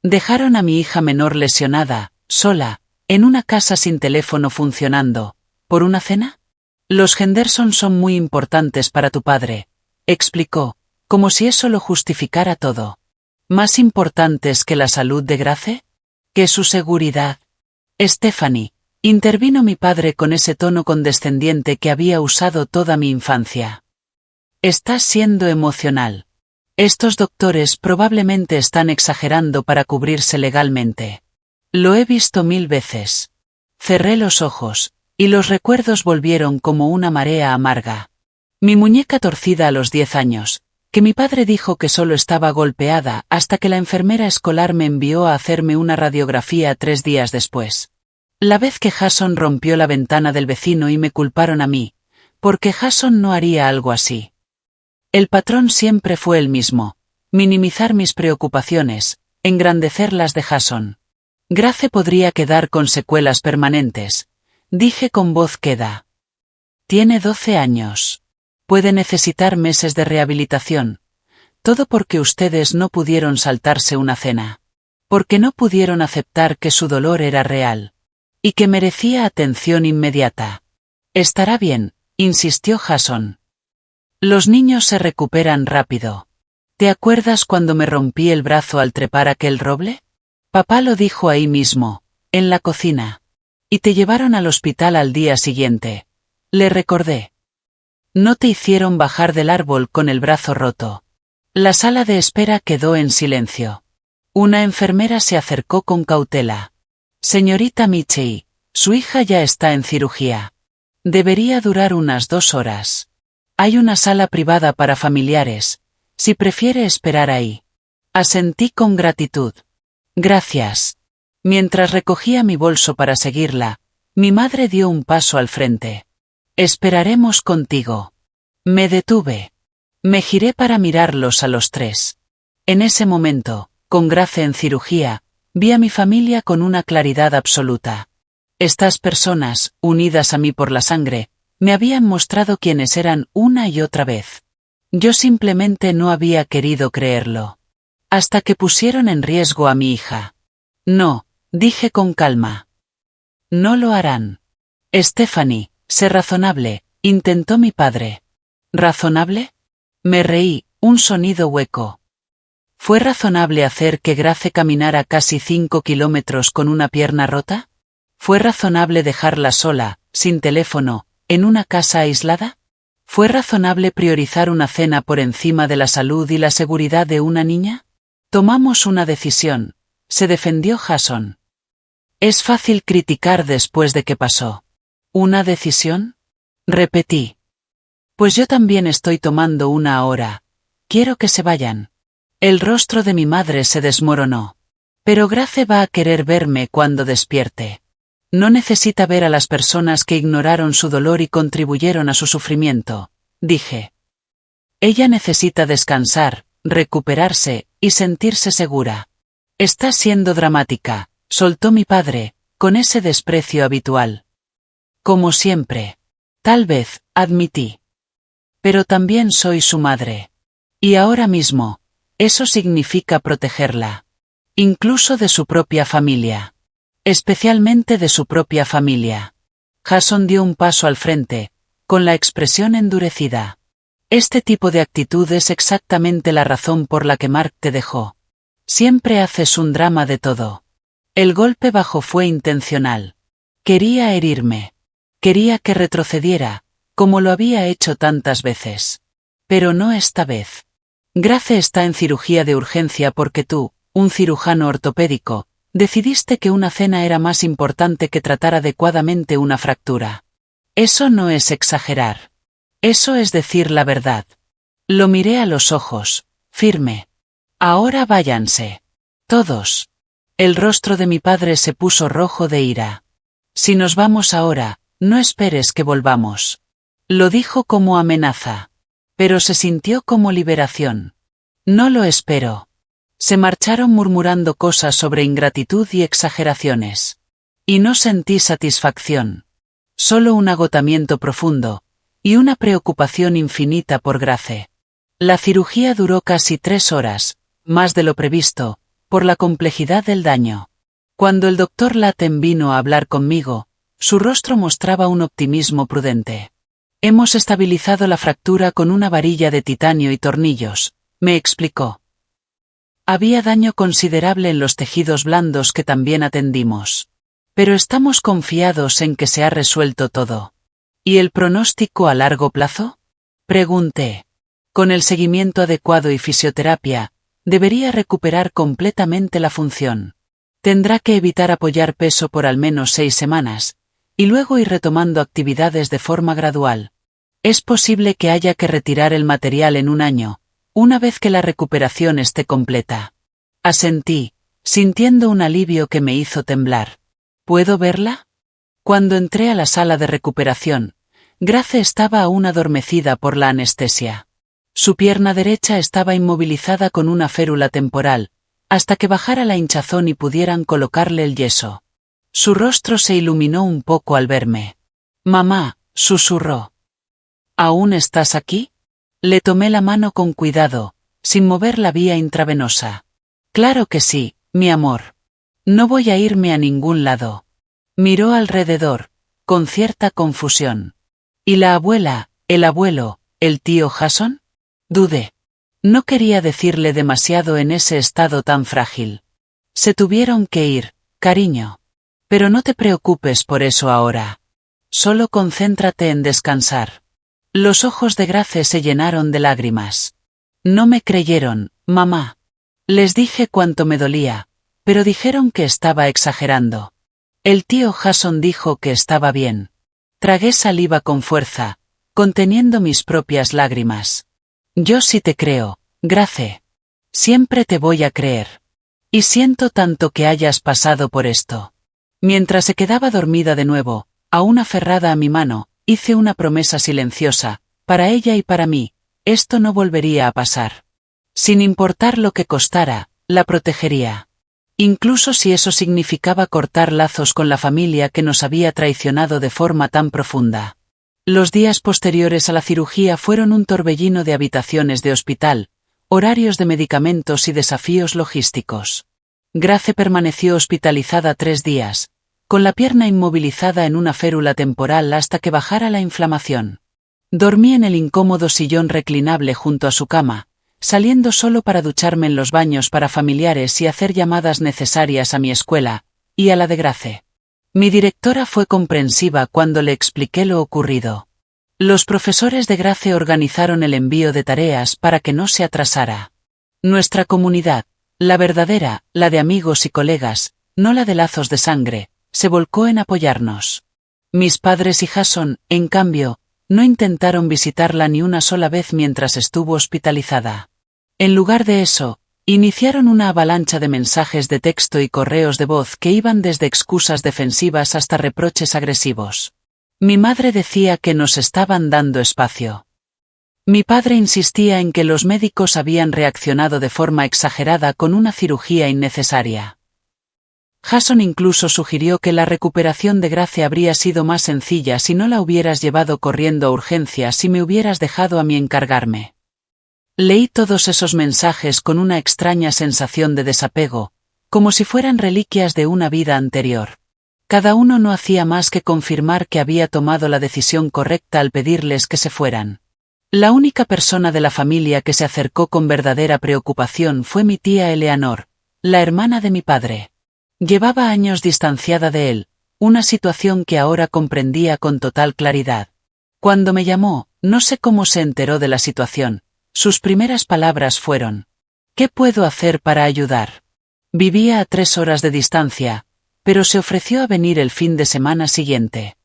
Dejaron a mi hija menor lesionada, sola, en una casa sin teléfono funcionando, ¿por una cena? Los Henderson son muy importantes para tu padre, explicó, como si eso lo justificara todo. ¿Más importantes que la salud de Grace? ¿Que su seguridad? Stephanie, intervino mi padre con ese tono condescendiente que había usado toda mi infancia. Estás siendo emocional. Estos doctores probablemente están exagerando para cubrirse legalmente. Lo he visto 1000 veces. Cerré los ojos, y los recuerdos volvieron como una marea amarga. Mi muñeca torcida a los 10 años, que mi padre dijo que solo estaba golpeada hasta que la enfermera escolar me envió a hacerme una radiografía 3 días después. La vez que Jason rompió la ventana del vecino y me culparon a mí, porque Jason no haría algo así. El patrón siempre fue el mismo: minimizar mis preocupaciones, engrandecer las de Jason. Grace podría quedar con secuelas permanentes, dije con voz queda. Tiene 12 años. Puede necesitar meses de rehabilitación. Todo porque ustedes no pudieron saltarse una cena. Porque no pudieron aceptar que su dolor era real. Y que merecía atención inmediata. Estará bien, insistió Jason. Los niños se recuperan rápido. ¿Te acuerdas cuando me rompí el brazo al trepar aquel roble? Papá lo dijo ahí mismo, en la cocina. Y te llevaron al hospital al día siguiente. Le recordé. No te hicieron bajar del árbol con el brazo roto. La sala de espera quedó en silencio. Una enfermera se acercó con cautela. Señorita Michie, su hija ya está en cirugía. Debería durar unas 2 horas. Hay una sala privada para familiares, si prefiere esperar ahí. Asentí con gratitud. Gracias. Mientras recogía mi bolso para seguirla, mi madre dio un paso al frente. Esperaremos contigo. Me detuve. Me giré para mirarlos a los 3. En ese momento, con Grace en cirugía, vi a mi familia con una claridad absoluta. Estas personas, unidas a mí por la sangre, me habían mostrado quiénes eran una y otra vez. Yo simplemente no había querido creerlo. Hasta que pusieron en riesgo a mi hija. No, dije con calma. No lo harán. Stephanie, sé razonable, intentó mi padre. ¿Razonable? Me reí, un sonido hueco. ¿Fue razonable hacer que Grace caminara casi 5 kilómetros con una pierna rota? ¿Fue razonable dejarla sola, sin teléfono, en una casa aislada? ¿Fue razonable priorizar una cena por encima de la salud y la seguridad de una niña? Tomamos una decisión, se defendió Jason. Es fácil criticar después de que pasó. ¿Una decisión? Repetí. Pues yo también estoy tomando una ahora. Quiero que se vayan. El rostro de mi madre se desmoronó. Pero Grace va a querer verme cuando despierte. No necesita ver a las personas que ignoraron su dolor y contribuyeron a su sufrimiento, dije. Ella necesita descansar, recuperarse y sentirse segura. Está siendo dramática, soltó mi padre, con ese desprecio habitual. Como siempre. Tal vez, admití. Pero también soy su madre. Y ahora mismo, eso significa protegerla. Incluso de su propia familia. Especialmente de su propia familia. Jason dio un paso al frente, con la expresión endurecida. Este tipo de actitud es exactamente la razón por la que Mark te dejó. Siempre haces un drama de todo. El golpe bajo fue intencional. Quería herirme. Quería que retrocediera, como lo había hecho tantas veces. Pero no esta vez. Grace está en cirugía de urgencia porque tú, un cirujano ortopédico, decidiste que una cena era más importante que tratar adecuadamente una fractura. Eso no es exagerar. Eso es decir la verdad. Lo miré a los ojos, firme. Ahora váyanse. Todos. El rostro de mi padre se puso rojo de ira. Si nos vamos ahora, no esperes que volvamos. Lo dijo como amenaza. Pero se sintió como liberación. No lo espero. Se marcharon murmurando cosas sobre ingratitud y exageraciones. Y no sentí satisfacción. Solo un agotamiento profundo, y una preocupación infinita por Grace. La cirugía duró casi 3 horas, más de lo previsto, por la complejidad del daño. Cuando el doctor Latten vino a hablar conmigo, su rostro mostraba un optimismo prudente. Hemos estabilizado la fractura con una varilla de titanio y tornillos, me explicó. Había daño considerable en los tejidos blandos que también atendimos. Pero estamos confiados en que se ha resuelto todo. ¿Y el pronóstico a largo plazo? Pregunté. Con el seguimiento adecuado y fisioterapia, debería recuperar completamente la función. Tendrá que evitar apoyar peso por al menos 6 semanas, y luego ir retomando actividades de forma gradual. Es posible que haya que retirar el material en un año, una vez que la recuperación esté completa. Asentí, sintiendo un alivio que me hizo temblar. ¿Puedo verla? Cuando entré a la sala de recuperación, Grace estaba aún adormecida por la anestesia. Su pierna derecha estaba inmovilizada con una férula temporal, hasta que bajara la hinchazón y pudieran colocarle el yeso. Su rostro se iluminó un poco al verme. «Mamá», susurró. «¿Aún estás aquí?» Le tomé la mano con cuidado, sin mover la vía intravenosa. «Claro que sí, mi amor. No voy a irme a ningún lado». Miró alrededor, con cierta confusión. ¿Y la abuela, el abuelo, el tío Jason? Dudé. No quería decirle demasiado en ese estado tan frágil. Se tuvieron que ir, cariño. Pero no te preocupes por eso ahora. Solo concéntrate en descansar. Los ojos de Grace se llenaron de lágrimas. No me creyeron, mamá. Les dije cuánto me dolía, pero dijeron que estaba exagerando. El tío Jason dijo que estaba bien. Tragué saliva con fuerza, conteniendo mis propias lágrimas. Yo sí te creo, Grace. Siempre te voy a creer. Y siento tanto que hayas pasado por esto. Mientras se quedaba dormida de nuevo, aún aferrada a mi mano, hice una promesa silenciosa, para ella y para mí, esto no volvería a pasar. Sin importar lo que costara, la protegería. Incluso si eso significaba cortar lazos con la familia que nos había traicionado de forma tan profunda. Los días posteriores a la cirugía fueron un torbellino de habitaciones de hospital, horarios de medicamentos y desafíos logísticos. Grace permaneció hospitalizada 3 días, con la pierna inmovilizada en una férula temporal hasta que bajara la inflamación. Dormí en el incómodo sillón reclinable junto a su cama, saliendo solo para ducharme en los baños para familiares y hacer llamadas necesarias a mi escuela, y a la de Grace. Mi directora fue comprensiva cuando le expliqué lo ocurrido. Los profesores de Grace organizaron el envío de tareas para que no se atrasara. Nuestra comunidad, la verdadera, la de amigos y colegas, no la de lazos de sangre, se volcó en apoyarnos. Mis padres y Jason, en cambio, no intentaron visitarla ni una sola vez mientras estuvo hospitalizada. En lugar de eso, iniciaron una avalancha de mensajes de texto y correos de voz que iban desde excusas defensivas hasta reproches agresivos. Mi madre decía que nos estaban dando espacio. Mi padre insistía en que los médicos habían reaccionado de forma exagerada con una cirugía innecesaria. Jason incluso sugirió que la recuperación de Grace habría sido más sencilla si no la hubieras llevado corriendo a urgencias y me hubieras dejado a mí encargarme. Leí todos esos mensajes con una extraña sensación de desapego, como si fueran reliquias de una vida anterior. Cada uno no hacía más que confirmar que había tomado la decisión correcta al pedirles que se fueran. La única persona de la familia que se acercó con verdadera preocupación fue mi tía Eleanor, la hermana de mi padre. Llevaba años distanciada de él, una situación que ahora comprendía con total claridad. Cuando me llamó, no sé cómo se enteró de la situación. Sus primeras palabras fueron: ¿qué puedo hacer para ayudar? Vivía a 3 horas de distancia, pero se ofreció a venir el fin de semana siguiente.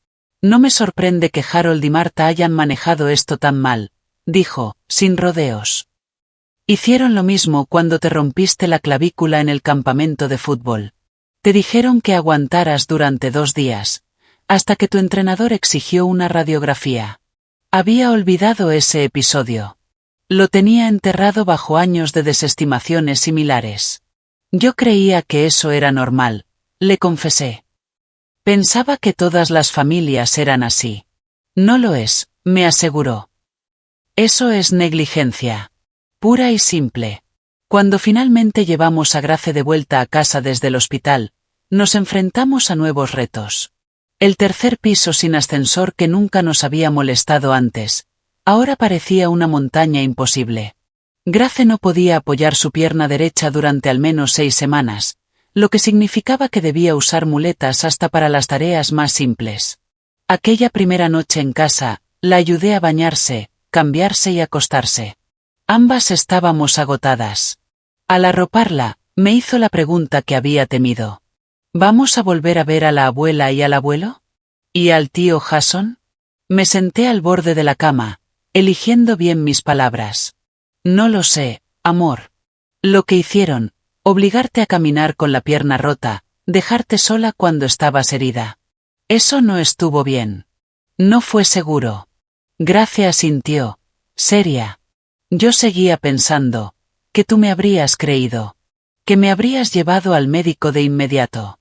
No me sorprende que Harold y Marta hayan manejado esto tan mal, dijo, sin rodeos. Hicieron lo mismo cuando te rompiste la clavícula en el campamento de fútbol. Te dijeron que aguantaras durante 2 días, hasta que tu entrenador exigió una radiografía. Había olvidado ese episodio. Lo tenía enterrado bajo años de desestimaciones similares. Yo creía que eso era normal, le confesé. Pensaba que todas las familias eran así. No lo es, me aseguró. Eso es negligencia. Pura y simple. Cuando finalmente llevamos a Grace de vuelta a casa desde el hospital, nos enfrentamos a nuevos retos. El tercer piso sin ascensor que nunca nos había molestado antes, ahora parecía una montaña imposible. Grace no podía apoyar su pierna derecha durante al menos 6 semanas, lo que significaba que debía usar muletas hasta para las tareas más simples. Aquella primera noche en casa, la ayudé a bañarse, cambiarse y acostarse. Ambas estábamos agotadas. Al arroparla, me hizo la pregunta que había temido. ¿Vamos a volver a ver a la abuela y al abuelo? ¿Y al tío Jason? Me senté al borde de la cama, eligiendo bien mis palabras. No lo sé, amor. Lo que hicieron, obligarte a caminar con la pierna rota, dejarte sola cuando estabas herida. Eso no estuvo bien. No fue seguro. Grace asintió, seria. Yo seguía pensando, que tú me habrías creído. Que me habrías llevado al médico de inmediato.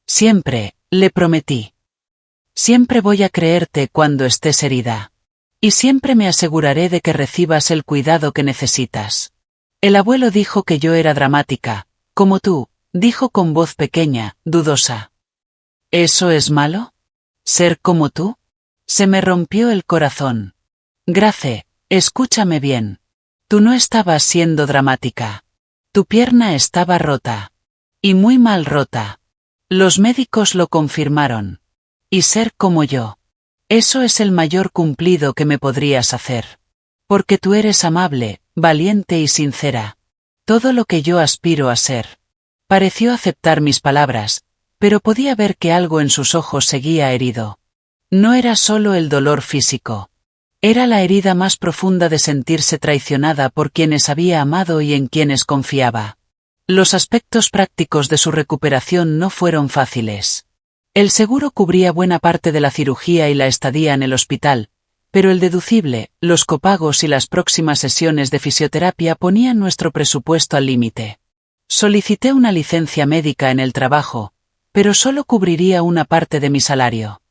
Siempre, le prometí. Siempre voy a creerte cuando estés herida. Y siempre me aseguraré de que recibas el cuidado que necesitas. El abuelo dijo que yo era dramática, como tú, dijo con voz pequeña, dudosa. ¿Eso es malo? ¿Ser como tú? Se me rompió el corazón. Grace, escúchame bien. Tú no estabas siendo dramática. Tu pierna estaba rota. Y muy mal rota. Los médicos lo confirmaron. Y ser como yo. Eso es el mayor cumplido que me podrías hacer. Porque tú eres amable, valiente y sincera. Todo lo que yo aspiro a ser. Pareció aceptar mis palabras, pero podía ver que algo en sus ojos seguía herido. No era solo el dolor físico. Era la herida más profunda de sentirse traicionada por quienes había amado y en quienes confiaba. Los aspectos prácticos de su recuperación no fueron fáciles. El seguro cubría buena parte de la cirugía y la estadía en el hospital, pero el deducible, los copagos y las próximas sesiones de fisioterapia ponían nuestro presupuesto al límite. Solicité una licencia médica en el trabajo, pero solo cubriría una parte de mi salario.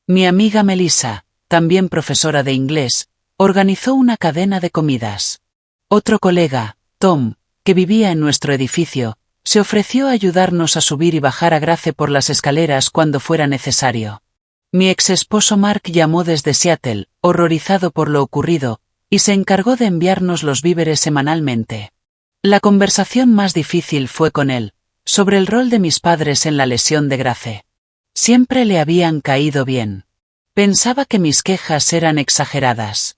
Mi amiga Melissa, también profesora de inglés, organizó una cadena de comidas. Otro colega, Tom, que vivía en nuestro edificio, se ofreció a ayudarnos a subir y bajar a Grace por las escaleras cuando fuera necesario. Mi ex esposo Mark llamó desde Seattle, horrorizado por lo ocurrido, y se encargó de enviarnos los víveres semanalmente. La conversación más difícil fue con él, sobre el rol de mis padres en la lesión de Grace. Siempre le habían caído bien. Pensaba que mis quejas eran exageradas.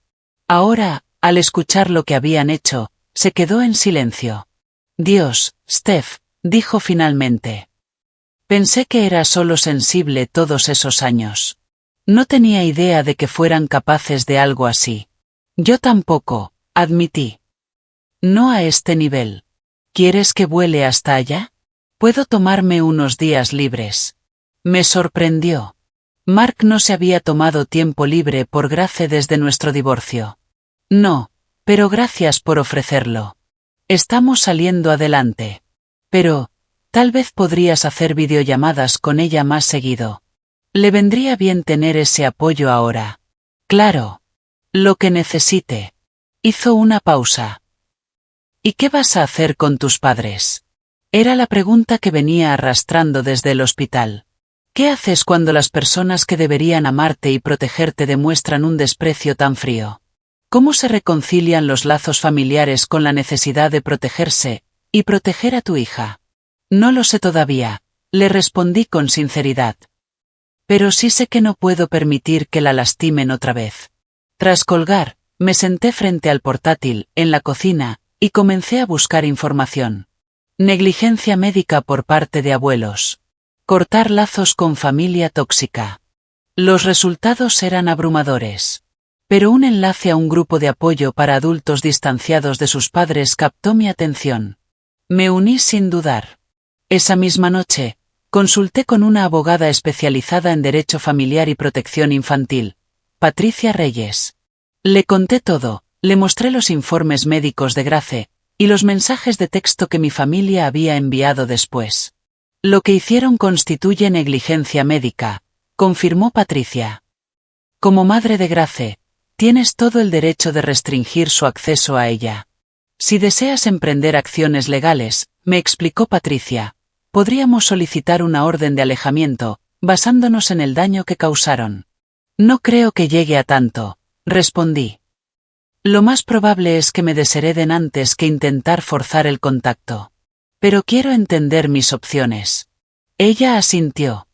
Ahora, al escuchar lo que habían hecho, se quedó en silencio. Dios, Steph, dijo finalmente. Pensé que era solo sensible todos esos años. No tenía idea de que fueran capaces de algo así. Yo tampoco, admití. No a este nivel. ¿Quieres que vuele hasta allá? Puedo tomarme unos días libres. Me sorprendió. Mark no se había tomado tiempo libre por Grace desde nuestro divorcio. No, pero gracias por ofrecerlo. Estamos saliendo adelante. Pero, tal vez podrías hacer videollamadas con ella más seguido. Le vendría bien tener ese apoyo ahora. Claro. Lo que necesite. Hizo una pausa. ¿Y qué vas a hacer con tus padres? Era la pregunta que venía arrastrando desde el hospital. ¿Qué haces cuando las personas que deberían amarte y protegerte demuestran un desprecio tan frío? ¿Cómo se reconcilian los lazos familiares con la necesidad de protegerse y proteger a tu hija? No lo sé todavía, le respondí con sinceridad. Pero sí sé que no puedo permitir que la lastimen otra vez. Tras colgar, me senté frente al portátil, en la cocina, y comencé a buscar información. Negligencia médica por parte de abuelos. Cortar lazos con familia tóxica. Los resultados eran abrumadores. Pero un enlace a un grupo de apoyo para adultos distanciados de sus padres captó mi atención. Me uní sin dudar. Esa misma noche, consulté con una abogada especializada en derecho familiar y protección infantil, Patricia Reyes. Le conté todo, le mostré los informes médicos de Grace, y los mensajes de texto que mi familia había enviado después. Lo que hicieron constituye negligencia médica, confirmó Patricia. Como madre de Grace, tienes todo el derecho de restringir su acceso a ella. Si deseas emprender acciones legales, me explicó Patricia, podríamos solicitar una orden de alejamiento, basándonos en el daño que causaron. No creo que llegue a tanto, respondí. Lo más probable es que me deshereden antes que intentar forzar el contacto. Pero quiero entender mis opciones. Ella asintió.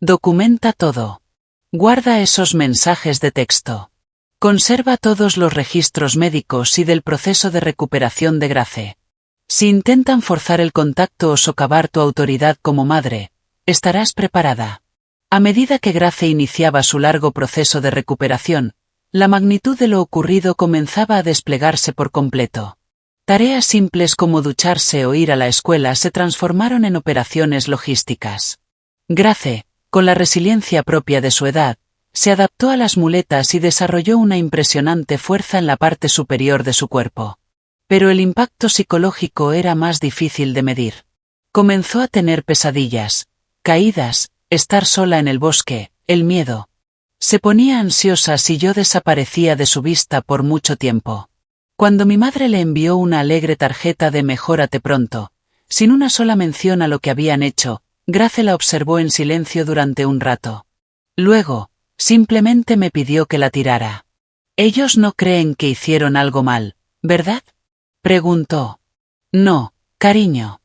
Documenta todo. Guarda esos mensajes de texto. Conserva todos los registros médicos y del proceso de recuperación de Grace. Si intentan forzar el contacto o socavar tu autoridad como madre, estarás preparada. A medida que Grace iniciaba su largo proceso de recuperación, la magnitud de lo ocurrido comenzaba a desplegarse por completo. Tareas simples como ducharse o ir a la escuela se transformaron en operaciones logísticas. Grace, con la resiliencia propia de su edad, se adaptó a las muletas y desarrolló una impresionante fuerza en la parte superior de su cuerpo. Pero el impacto psicológico era más difícil de medir. Comenzó a tener pesadillas, caídas, estar sola en el bosque, el miedo. Se ponía ansiosa si yo desaparecía de su vista por mucho tiempo. Cuando mi madre le envió una alegre tarjeta de mejórate pronto, sin una sola mención a lo que habían hecho, Grace la observó en silencio durante un rato. Luego, simplemente me pidió que la tirara. Ellos no creen que hicieron algo mal, ¿verdad? Preguntó. No, cariño.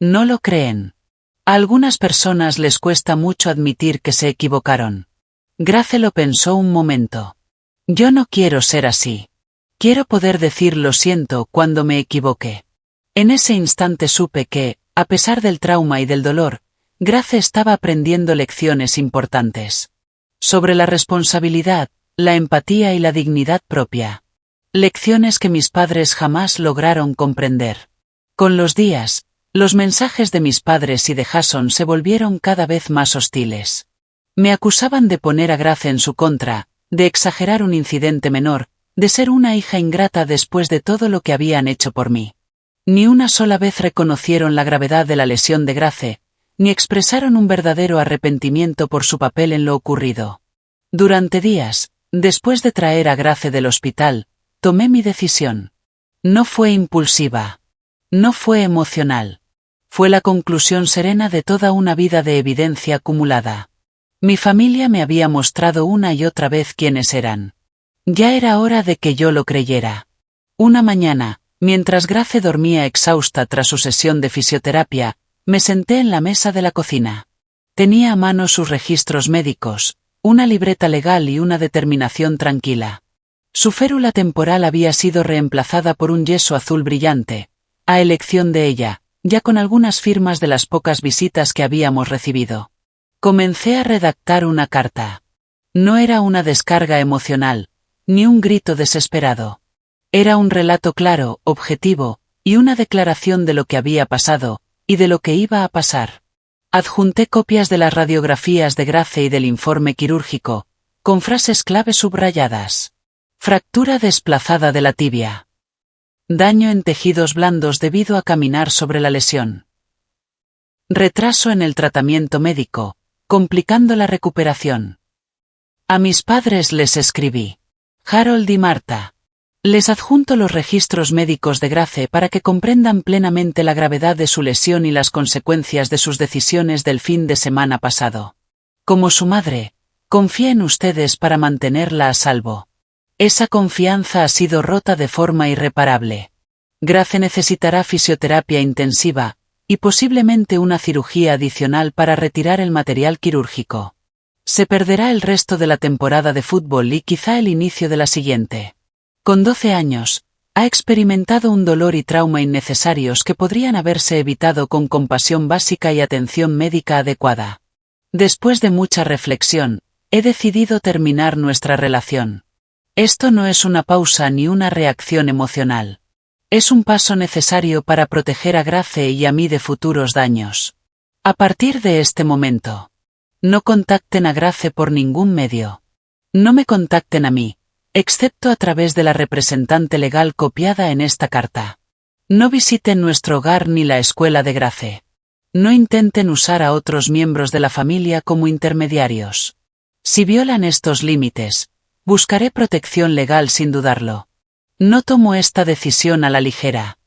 No lo creen. A algunas personas les cuesta mucho admitir que se equivocaron. Grace lo pensó un momento. Yo no quiero ser así. Quiero poder decir lo siento cuando me equivoqué. En ese instante supe que, a pesar del trauma y del dolor, Grace estaba aprendiendo lecciones importantes. Sobre la responsabilidad, la empatía y la dignidad propia. Lecciones que mis padres jamás lograron comprender. Con los días, los mensajes de mis padres y de Jason se volvieron cada vez más hostiles. Me acusaban de poner a Grace en su contra, de exagerar un incidente menor, de ser una hija ingrata después de todo lo que habían hecho por mí. Ni una sola vez reconocieron la gravedad de la lesión de Grace, ni expresaron un verdadero arrepentimiento por su papel en lo ocurrido. Durante días, después de traer a Grace del hospital, tomé mi decisión. No fue impulsiva. No fue emocional. Fue la conclusión serena de toda una vida de evidencia acumulada. Mi familia me había mostrado una y otra vez quiénes eran. Ya era hora de que yo lo creyera. Una mañana, mientras Grace dormía exhausta tras su sesión de fisioterapia, me senté en la mesa de la cocina. Tenía a mano sus registros médicos, una libreta legal y una determinación tranquila. Su férula temporal había sido reemplazada por un yeso azul brillante, a elección de ella, ya con algunas firmas de las pocas visitas que habíamos recibido. Comencé a redactar una carta. No era una descarga emocional, ni un grito desesperado. Era un relato claro, objetivo, y una declaración de lo que había pasado, y de lo que iba a pasar. Adjunté copias de las radiografías de Grace y del informe quirúrgico, con frases clave subrayadas. Fractura desplazada de la tibia. Daño en tejidos blandos debido a caminar sobre la lesión. Retraso en el tratamiento médico, complicando la recuperación. A mis padres les escribí. Harold y Marta. Les adjunto los registros médicos de Grace para que comprendan plenamente la gravedad de su lesión y las consecuencias de sus decisiones del fin de semana pasado. Como su madre, confié en ustedes para mantenerla a salvo. Esa confianza ha sido rota de forma irreparable. Grace necesitará fisioterapia intensiva, y posiblemente una cirugía adicional para retirar el material quirúrgico. Se perderá el resto de la temporada de fútbol y quizá el inicio de la siguiente. Con 12 años, ha experimentado un dolor y trauma innecesarios que podrían haberse evitado con compasión básica y atención médica adecuada. Después de mucha reflexión, he decidido terminar nuestra relación. Esto no es una pausa ni una reacción emocional. Es un paso necesario para proteger a Grace y a mí de futuros daños. A partir de este momento, no contacten a Grace por ningún medio. No me contacten a mí, excepto a través de la representante legal copiada en esta carta. No visiten nuestro hogar ni la escuela de Grace. No intenten usar a otros miembros de la familia como intermediarios. Si violan estos límites, buscaré protección legal sin dudarlo. No tomo esta decisión a la ligera.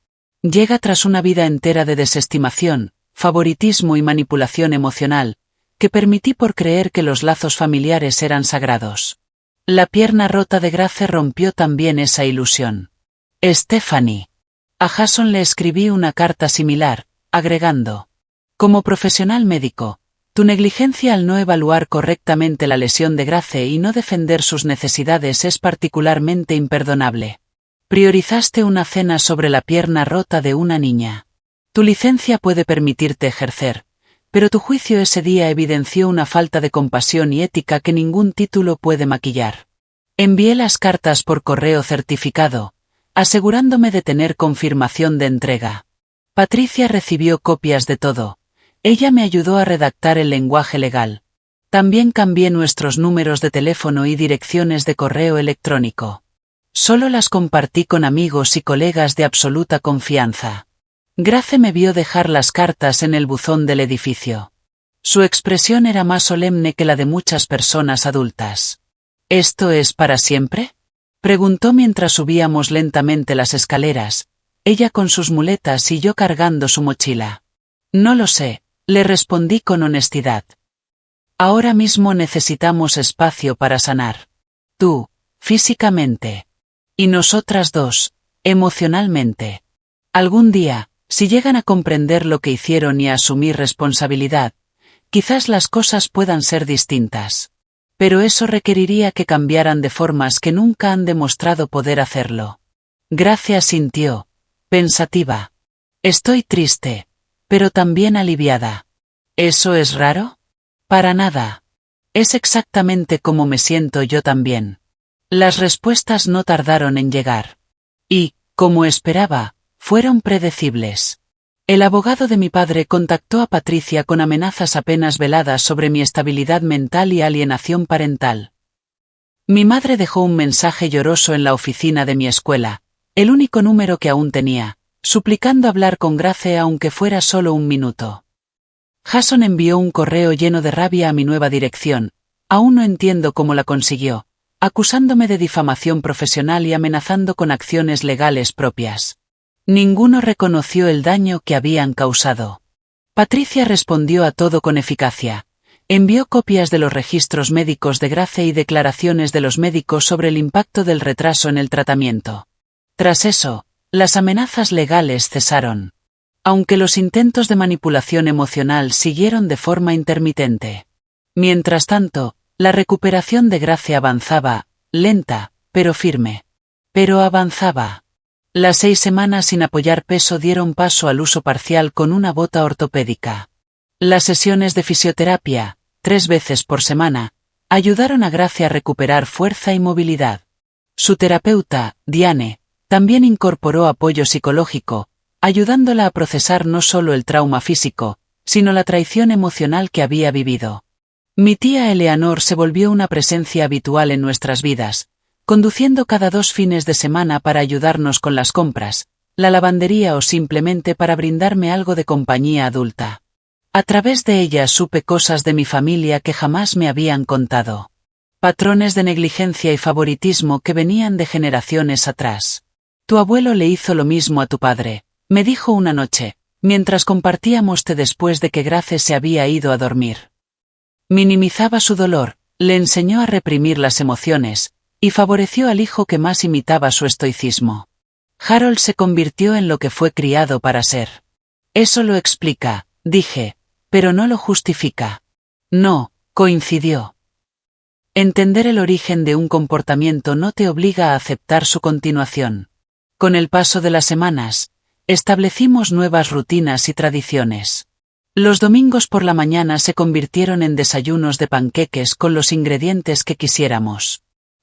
Llega tras una vida entera de desestimación, favoritismo y manipulación emocional, que permití por creer que los lazos familiares eran sagrados. La pierna rota de Grace rompió también esa ilusión. Stephanie. A Jason le escribí una carta similar, agregando: como profesional médico, tu negligencia al no evaluar correctamente la lesión de Grace y no defender sus necesidades es particularmente imperdonable. Priorizaste una cena sobre la pierna rota de una niña. Tu licencia puede permitirte ejercer, pero tu juicio ese día evidenció una falta de compasión y ética que ningún título puede maquillar. Envié las cartas por correo certificado, asegurándome de tener confirmación de entrega. Patricia recibió copias de todo. Ella me ayudó a redactar el lenguaje legal. También cambié nuestros números de teléfono y direcciones de correo electrónico. Solo las compartí con amigos y colegas de absoluta confianza. Grace me vio dejar las cartas en el buzón del edificio. Su expresión era más solemne que la de muchas personas adultas. ¿Esto es para siempre?, preguntó mientras subíamos lentamente las escaleras, ella con sus muletas y yo cargando su mochila. No lo sé, le respondí con honestidad. Ahora mismo necesitamos espacio para sanar. Tú, físicamente. Y nosotras dos, emocionalmente. Algún día, si llegan a comprender lo que hicieron y a asumir responsabilidad, quizás las cosas puedan ser distintas. Pero eso requeriría que cambiaran de formas que nunca han demostrado poder hacerlo. Grace asintió, pensativa. Estoy triste, pero también aliviada. ¿Eso es raro? Para nada. Es exactamente como me siento yo también. Las respuestas no tardaron en llegar. Y, como esperaba, fueron predecibles. El abogado de mi padre contactó a Patricia con amenazas apenas veladas sobre mi estabilidad mental y alienación parental. Mi madre dejó un mensaje lloroso en la oficina de mi escuela, el único número que aún tenía, suplicando hablar con Grace aunque fuera solo un minuto. Jason envió un correo lleno de rabia a mi nueva dirección, aún no entiendo cómo la consiguió, acusándome de difamación profesional y amenazando con acciones legales propias. Ninguno reconoció el daño que habían causado. Patricia respondió a todo con eficacia. Envió copias de los registros médicos de Grace y declaraciones de los médicos sobre el impacto del retraso en el tratamiento. Tras eso, las amenazas legales cesaron. Aunque los intentos de manipulación emocional siguieron de forma intermitente. Mientras tanto, la recuperación de Grace avanzaba, lenta, pero firme. Pero avanzaba. Las 6 semanas sin apoyar peso dieron paso al uso parcial con una bota ortopédica. Las sesiones de fisioterapia, 3 veces por semana, ayudaron a Grace a recuperar fuerza y movilidad. Su terapeuta, Diane, también incorporó apoyo psicológico, ayudándola a procesar no solo el trauma físico, sino la traición emocional que había vivido. Mi tía Eleanor se volvió una presencia habitual en nuestras vidas, conduciendo cada 2 fines de semana para ayudarnos con las compras, la lavandería o simplemente para brindarme algo de compañía adulta. A través de ella supe cosas de mi familia que jamás me habían contado. Patrones de negligencia y favoritismo que venían de generaciones atrás. Tu abuelo le hizo lo mismo a tu padre, me dijo una noche, mientras compartíamos té después de que Grace se había ido a dormir. Minimizaba su dolor, le enseñó a reprimir las emociones, y favoreció al hijo que más imitaba su estoicismo. Harold se convirtió en lo que fue criado para ser. Eso lo explica, dije, pero no lo justifica. No, coincidió. Entender el origen de un comportamiento no te obliga a aceptar su continuación. Con el paso de las semanas, establecimos nuevas rutinas y tradiciones. Los domingos por la mañana se convirtieron en desayunos de panqueques con los ingredientes que quisiéramos.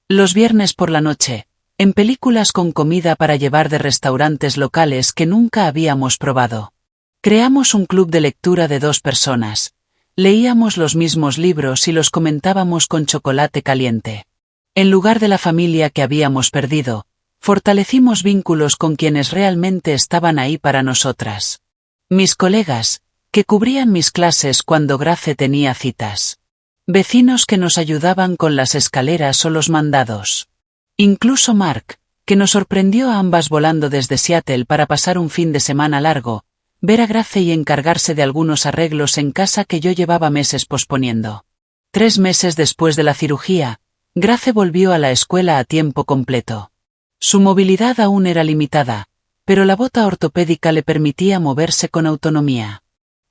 Los viernes por la noche, en películas con comida para llevar de restaurantes locales que nunca habíamos probado. Creamos un club de lectura de 2 personas. Leíamos los mismos libros y los comentábamos con chocolate caliente. En lugar de la familia que habíamos perdido, fortalecimos vínculos con quienes realmente estaban ahí para nosotras. Mis colegas, que cubrían mis clases cuando Grace tenía citas. Vecinos que nos ayudaban con las escaleras o los mandados. Incluso Mark, que nos sorprendió a ambas volando desde Seattle para pasar un fin de semana largo, ver a Grace y encargarse de algunos arreglos en casa que yo llevaba meses posponiendo. 3 meses después de la cirugía, Grace volvió a la escuela a tiempo completo. Su movilidad aún era limitada, pero la bota ortopédica le permitía moverse con autonomía.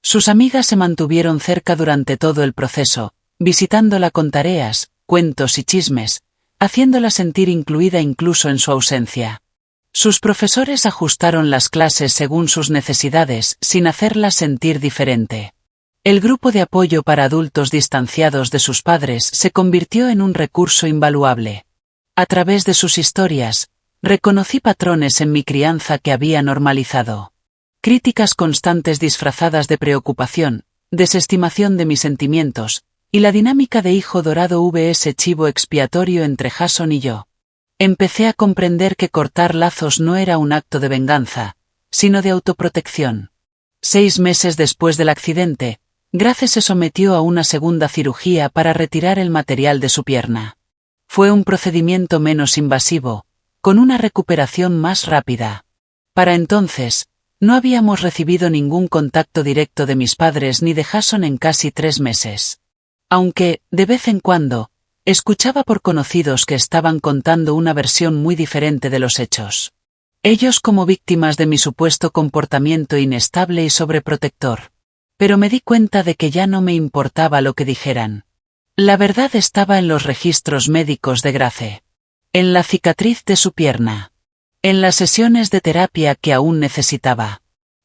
Sus amigas se mantuvieron cerca durante todo el proceso, visitándola con tareas, cuentos y chismes, haciéndola sentir incluida incluso en su ausencia. Sus profesores ajustaron las clases según sus necesidades, sin hacerla sentir diferente. El grupo de apoyo para adultos distanciados de sus padres se convirtió en un recurso invaluable. A través de sus historias, reconocí patrones en mi crianza que había normalizado. Críticas constantes disfrazadas de preocupación, desestimación de mis sentimientos, y la dinámica de hijo dorado vs chivo expiatorio entre Jason y yo. Empecé a comprender que cortar lazos no era un acto de venganza, sino de autoprotección. 6 meses después del accidente, Grace se sometió a una segunda cirugía para retirar el material de su pierna. Fue un procedimiento menos invasivo, con una recuperación más rápida. Para entonces, no habíamos recibido ningún contacto directo de mis padres ni de Jason en casi 3 meses. Aunque, de vez en cuando, escuchaba por conocidos que estaban contando una versión muy diferente de los hechos. Ellos como víctimas de mi supuesto comportamiento inestable y sobreprotector. Pero me di cuenta de que ya no me importaba lo que dijeran. La verdad estaba en los registros médicos de Grace. En la cicatriz de su pierna. En las sesiones de terapia que aún necesitaba.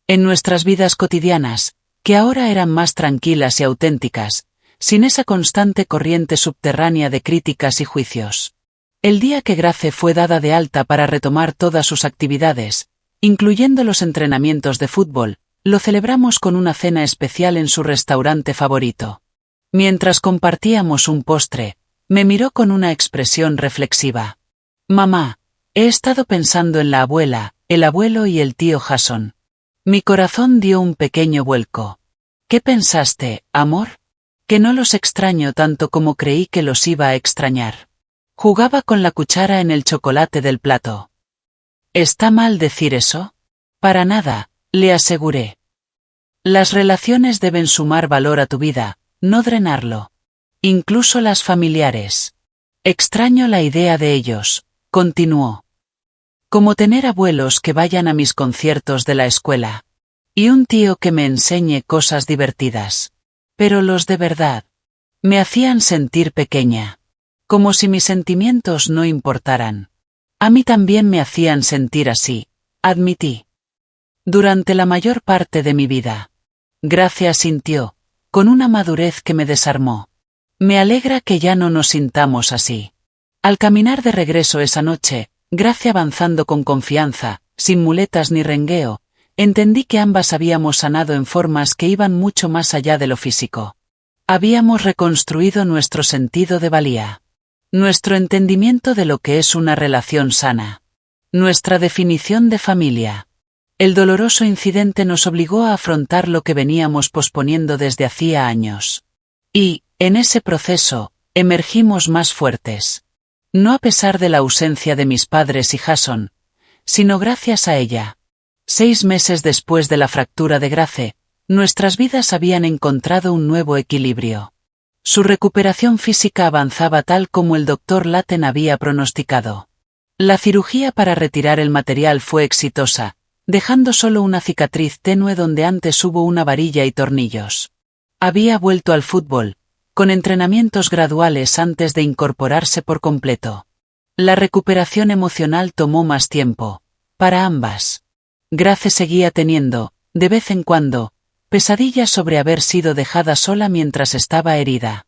En nuestras vidas cotidianas, que ahora eran más tranquilas y auténticas, sin esa constante corriente subterránea de críticas y juicios. El día que Grace fue dada de alta para retomar todas sus actividades, incluyendo los entrenamientos de fútbol, lo celebramos con una cena especial en su restaurante favorito. Mientras compartíamos un postre, me miró con una expresión reflexiva. Mamá, he estado pensando en la abuela, el abuelo y el tío Jason. Mi corazón dio un pequeño vuelco. ¿Qué pensaste, amor? Que no los extraño tanto como creí que los iba a extrañar. Jugaba con la cuchara en el chocolate del plato. ¿Está mal decir eso? Para nada, le aseguré. Las relaciones deben sumar valor a tu vida, no drenarlo. Incluso las familiares. Extraño la idea de ellos, continuó. Como tener abuelos que vayan a mis conciertos de la escuela. Y un tío que me enseñe cosas divertidas. Pero los de verdad. Me hacían sentir pequeña. Como si mis sentimientos no importaran. A mí también me hacían sentir así, admití. Durante la mayor parte de mi vida. Grace asintió, con una madurez que me desarmó. Me alegra que ya no nos sintamos así. Al caminar de regreso esa noche, Grace avanzando con confianza, sin muletas ni rengueo, entendí que ambas habíamos sanado en formas que iban mucho más allá de lo físico. Habíamos reconstruido nuestro sentido de valía. Nuestro entendimiento de lo que es una relación sana. Nuestra definición de familia. El doloroso incidente nos obligó a afrontar lo que veníamos posponiendo desde hacía años. Y, en ese proceso, emergimos más fuertes. No a pesar de la ausencia de mis padres y Jason, sino gracias a ella. 6 meses después de la fractura de Grace, nuestras vidas habían encontrado un nuevo equilibrio. Su recuperación física avanzaba tal como el doctor Latten había pronosticado. La cirugía para retirar el material fue exitosa, dejando solo una cicatriz tenue donde antes hubo una varilla y tornillos. Había vuelto al fútbol, con entrenamientos graduales antes de incorporarse por completo. La recuperación emocional tomó más tiempo, para ambas. Grace seguía teniendo, de vez en cuando, pesadillas sobre haber sido dejada sola mientras estaba herida.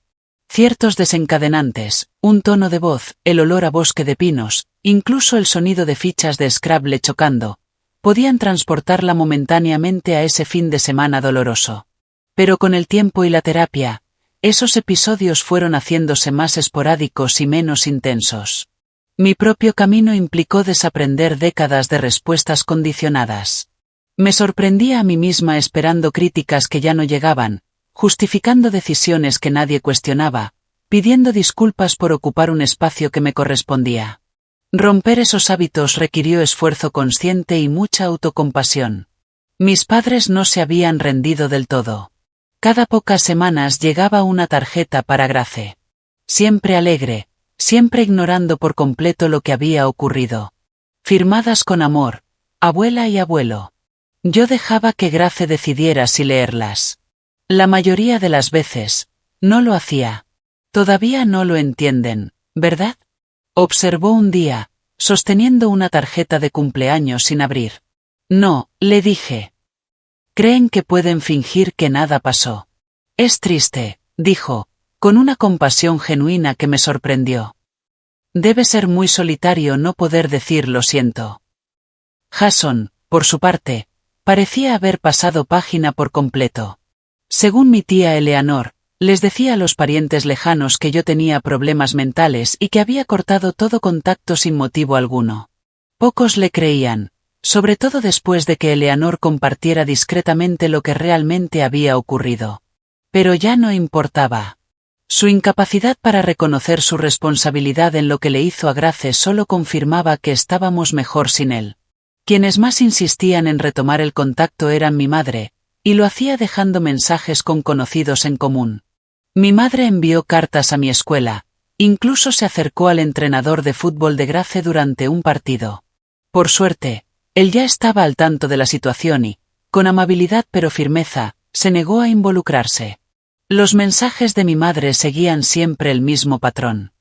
Ciertos desencadenantes, un tono de voz, el olor a bosque de pinos, incluso el sonido de fichas de Scrabble chocando, podían transportarla momentáneamente a ese fin de semana doloroso. Pero con el tiempo y la terapia, esos episodios fueron haciéndose más esporádicos y menos intensos. Mi propio camino implicó desaprender décadas de respuestas condicionadas. Me sorprendía a mí misma esperando críticas que ya no llegaban, justificando decisiones que nadie cuestionaba, pidiendo disculpas por ocupar un espacio que me correspondía. Romper esos hábitos requirió esfuerzo consciente y mucha autocompasión. Mis padres no se habían rendido del todo. Cada pocas semanas llegaba una tarjeta para Grace. Siempre alegre, siempre ignorando por completo lo que había ocurrido. Firmadas con amor, abuela y abuelo. Yo dejaba que Grace decidiera si leerlas. La mayoría de las veces, no lo hacía. Todavía no lo entienden, ¿verdad? Observó un día, sosteniendo una tarjeta de cumpleaños sin abrir. No, le dije. Creen que pueden fingir que nada pasó. Es triste, dijo, con una compasión genuina que me sorprendió. Debe ser muy solitario no poder decir lo siento. Jason, por su parte, parecía haber pasado página por completo. Según mi tía Eleanor, les decía a los parientes lejanos que yo tenía problemas mentales y que había cortado todo contacto sin motivo alguno. Pocos le creían, sobre todo después de que Eleanor compartiera discretamente lo que realmente había ocurrido. Pero ya no importaba. Su incapacidad para reconocer su responsabilidad en lo que le hizo a Grace solo confirmaba que estábamos mejor sin él. Quienes más insistían en retomar el contacto eran mi madre, y lo hacía dejando mensajes con conocidos en común. Mi madre envió cartas a mi escuela, incluso se acercó al entrenador de fútbol de Grace durante un partido. Por suerte, él ya estaba al tanto de la situación y, con amabilidad pero firmeza, se negó a involucrarse. Los mensajes de mi madre seguían siempre el mismo patrón.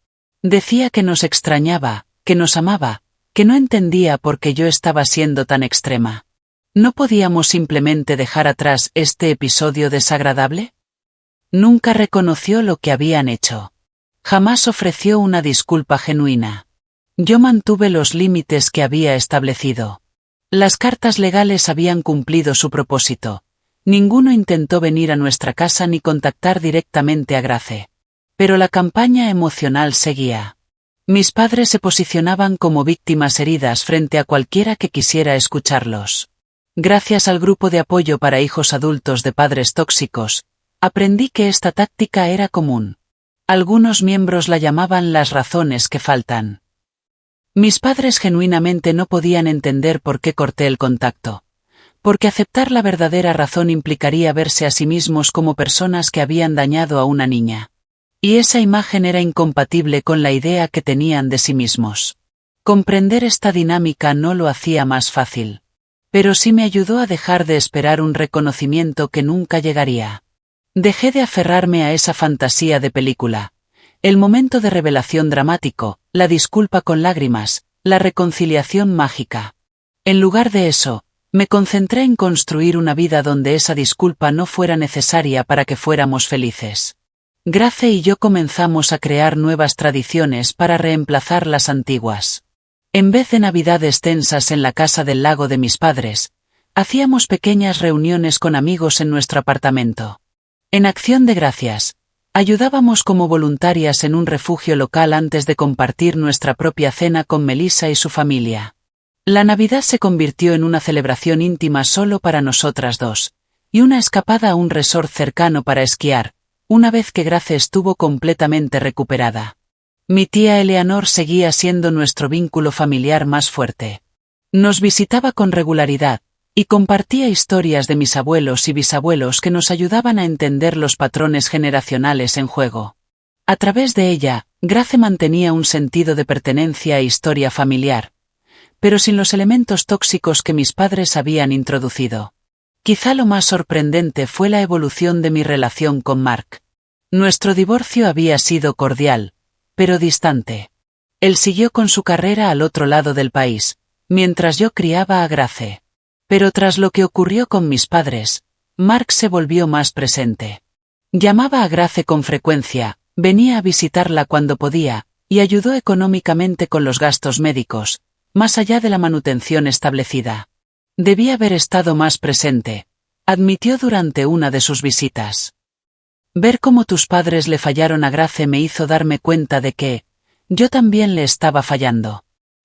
Decía que nos extrañaba, que nos amaba, que no entendía por qué yo estaba siendo tan extrema. ¿No podíamos simplemente dejar atrás este episodio desagradable? Nunca reconoció lo que habían hecho. Jamás ofreció una disculpa genuina. Yo mantuve los límites que había establecido. Las cartas legales habían cumplido su propósito. Ninguno intentó venir a nuestra casa ni contactar directamente a Grace. Pero la campaña emocional seguía. Mis padres se posicionaban como víctimas heridas frente a cualquiera que quisiera escucharlos. Gracias al grupo de apoyo para hijos adultos de padres tóxicos, aprendí que esta táctica era común. Algunos miembros la llamaban las razones que faltan. Mis padres genuinamente no podían entender por qué corté el contacto. Porque aceptar la verdadera razón implicaría verse a sí mismos como personas que habían dañado a una niña. Y esa imagen era incompatible con la idea que tenían de sí mismos. Comprender esta dinámica no lo hacía más fácil. Pero sí me ayudó a dejar de esperar un reconocimiento que nunca llegaría. Dejé de aferrarme a esa fantasía de película. El momento de revelación dramático, la disculpa con lágrimas, la reconciliación mágica. En lugar de eso, me concentré en construir una vida donde esa disculpa no fuera necesaria para que fuéramos felices. Grace y yo comenzamos a crear nuevas tradiciones para reemplazar las antiguas. En vez de navidades tensas en la casa del lago de mis padres, hacíamos pequeñas reuniones con amigos en nuestro apartamento. En acción de gracias, ayudábamos como voluntarias en un refugio local antes de compartir nuestra propia cena con Melissa y su familia. La Navidad se convirtió en una celebración íntima solo para nosotras dos, y una escapada a un resort cercano para esquiar, una vez que Grace estuvo completamente recuperada. Mi tía Eleanor seguía siendo nuestro vínculo familiar más fuerte. Nos visitaba con regularidad, y compartía historias de mis abuelos y bisabuelos que nos ayudaban a entender los patrones generacionales en juego. A través de ella, Grace mantenía un sentido de pertenencia e historia familiar, pero sin los elementos tóxicos que mis padres habían introducido. Quizá lo más sorprendente fue la evolución de mi relación con Mark. Nuestro divorcio había sido cordial, pero distante. Él siguió con su carrera al otro lado del país, mientras yo criaba a Grace. Pero tras lo que ocurrió con mis padres, Mark se volvió más presente. Llamaba a Grace con frecuencia, venía a visitarla cuando podía, y ayudó económicamente con los gastos médicos, más allá de la manutención establecida. Debía haber estado más presente, admitió durante una de sus visitas. Ver cómo tus padres le fallaron a Grace me hizo darme cuenta de que yo también le estaba fallando.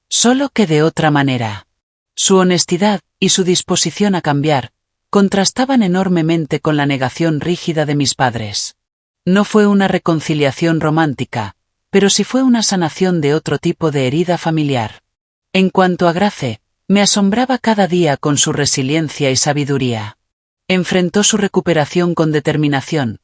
Solo que de otra manera. Su honestidad y su disposición a cambiar contrastaban enormemente con la negación rígida de mis padres. No fue una reconciliación romántica, pero sí fue una sanación de otro tipo de herida familiar. En cuanto a Grace, me asombraba cada día con su resiliencia y sabiduría. Enfrentó su recuperación con determinación,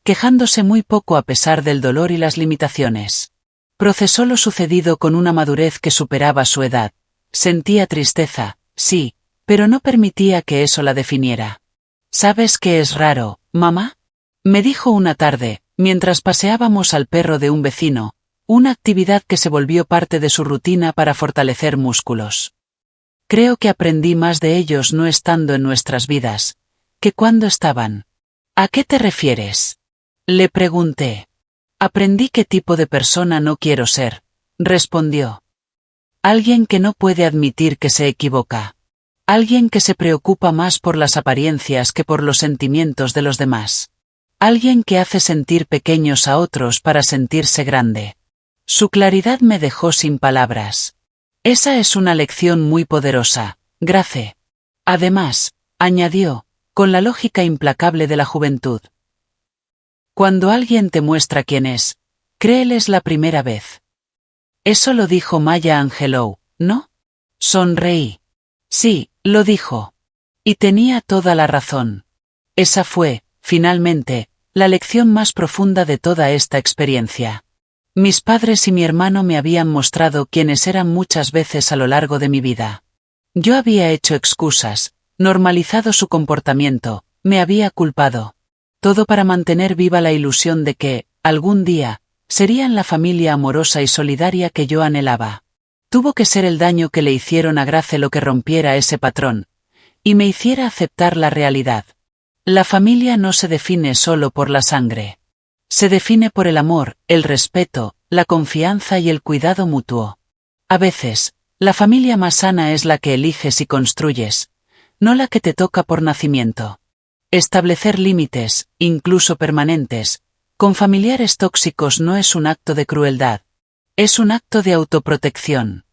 quejándose muy poco a pesar del dolor y las limitaciones. Procesó lo sucedido con una madurez que superaba su edad. Sentía tristeza, sí, pero no permitía que eso la definiera. ¿Sabes qué es raro, mamá? Me dijo una tarde, mientras paseábamos al perro de un vecino, una actividad que se volvió parte de su rutina para fortalecer músculos. Creo que aprendí más de ellos no estando en nuestras vidas, que cuando estaban. ¿A qué te refieres? Le pregunté. Aprendí qué tipo de persona no quiero ser, respondió. Alguien que no puede admitir que se equivoca. Alguien que se preocupa más por las apariencias que por los sentimientos de los demás. Alguien que hace sentir pequeños a otros para sentirse grande. Su claridad me dejó sin palabras. Esa es una lección muy poderosa, Grace. Además, añadió, con la lógica implacable de la juventud. Cuando alguien te muestra quién es, créeles la primera vez. Eso lo dijo Maya Angelou, ¿no? Sonreí. Sí, lo dijo. Y tenía toda la razón. Esa fue, finalmente, la lección más profunda de toda esta experiencia. Mis padres y mi hermano me habían mostrado quiénes eran muchas veces a lo largo de mi vida. Yo había hecho excusas, normalizado su comportamiento, me había culpado. Todo para mantener viva la ilusión de que, algún día, serían la familia amorosa y solidaria que yo anhelaba. Tuvo que ser el daño que le hicieron a Grace lo que rompiera ese patrón, y me hiciera aceptar la realidad. La familia no se define solo por la sangre. Se define por el amor, el respeto, la confianza y el cuidado mutuo. A veces, la familia más sana es la que eliges y construyes, no la que te toca por nacimiento. Establecer límites, incluso permanentes, con familiares tóxicos no es un acto de crueldad, es un acto de autoprotección.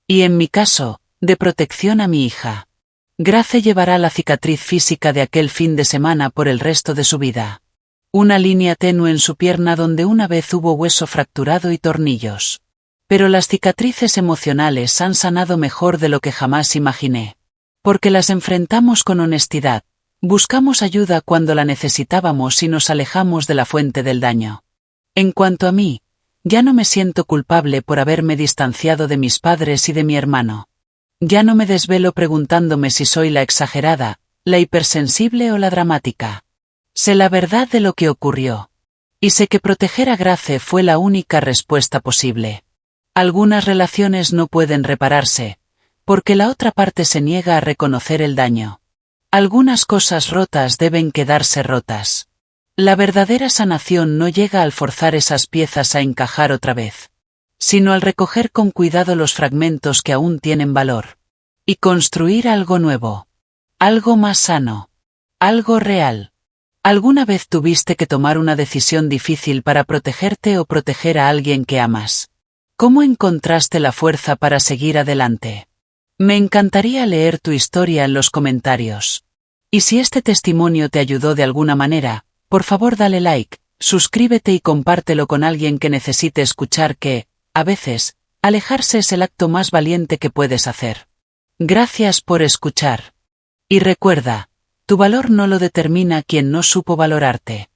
Y en mi caso, de protección a mi hija. Grace llevará la cicatriz física de aquel fin de semana por el resto de su vida. Una línea tenue en su pierna donde una vez hubo hueso fracturado y tornillos. Pero las cicatrices emocionales han sanado mejor de lo que jamás imaginé. Porque las enfrentamos con honestidad, buscamos ayuda cuando la necesitábamos y nos alejamos de la fuente del daño. En cuanto a mí, ya no me siento culpable por haberme distanciado de mis padres y de mi hermano. Ya no me desvelo preguntándome si soy la exagerada, la hipersensible o la dramática. Sé la verdad de lo que ocurrió. Y sé que proteger a Grace fue la única respuesta posible. Algunas relaciones no pueden repararse, porque la otra parte se niega a reconocer el daño. Algunas cosas rotas deben quedarse rotas. La verdadera sanación no llega al forzar esas piezas a encajar otra vez, sino al recoger con cuidado los fragmentos que aún tienen valor. Y construir algo nuevo. Algo más sano. Algo real. ¿Alguna vez tuviste que tomar una decisión difícil para protegerte o proteger a alguien que amas? ¿Cómo encontraste la fuerza para seguir adelante? Me encantaría leer tu historia en los comentarios. Y si este testimonio te ayudó de alguna manera, por favor dale like, suscríbete y compártelo con alguien que necesite escuchar que, a veces, alejarse es el acto más valiente que puedes hacer. Gracias por escuchar. Y recuerda, tu valor no lo determina quien no supo valorarte.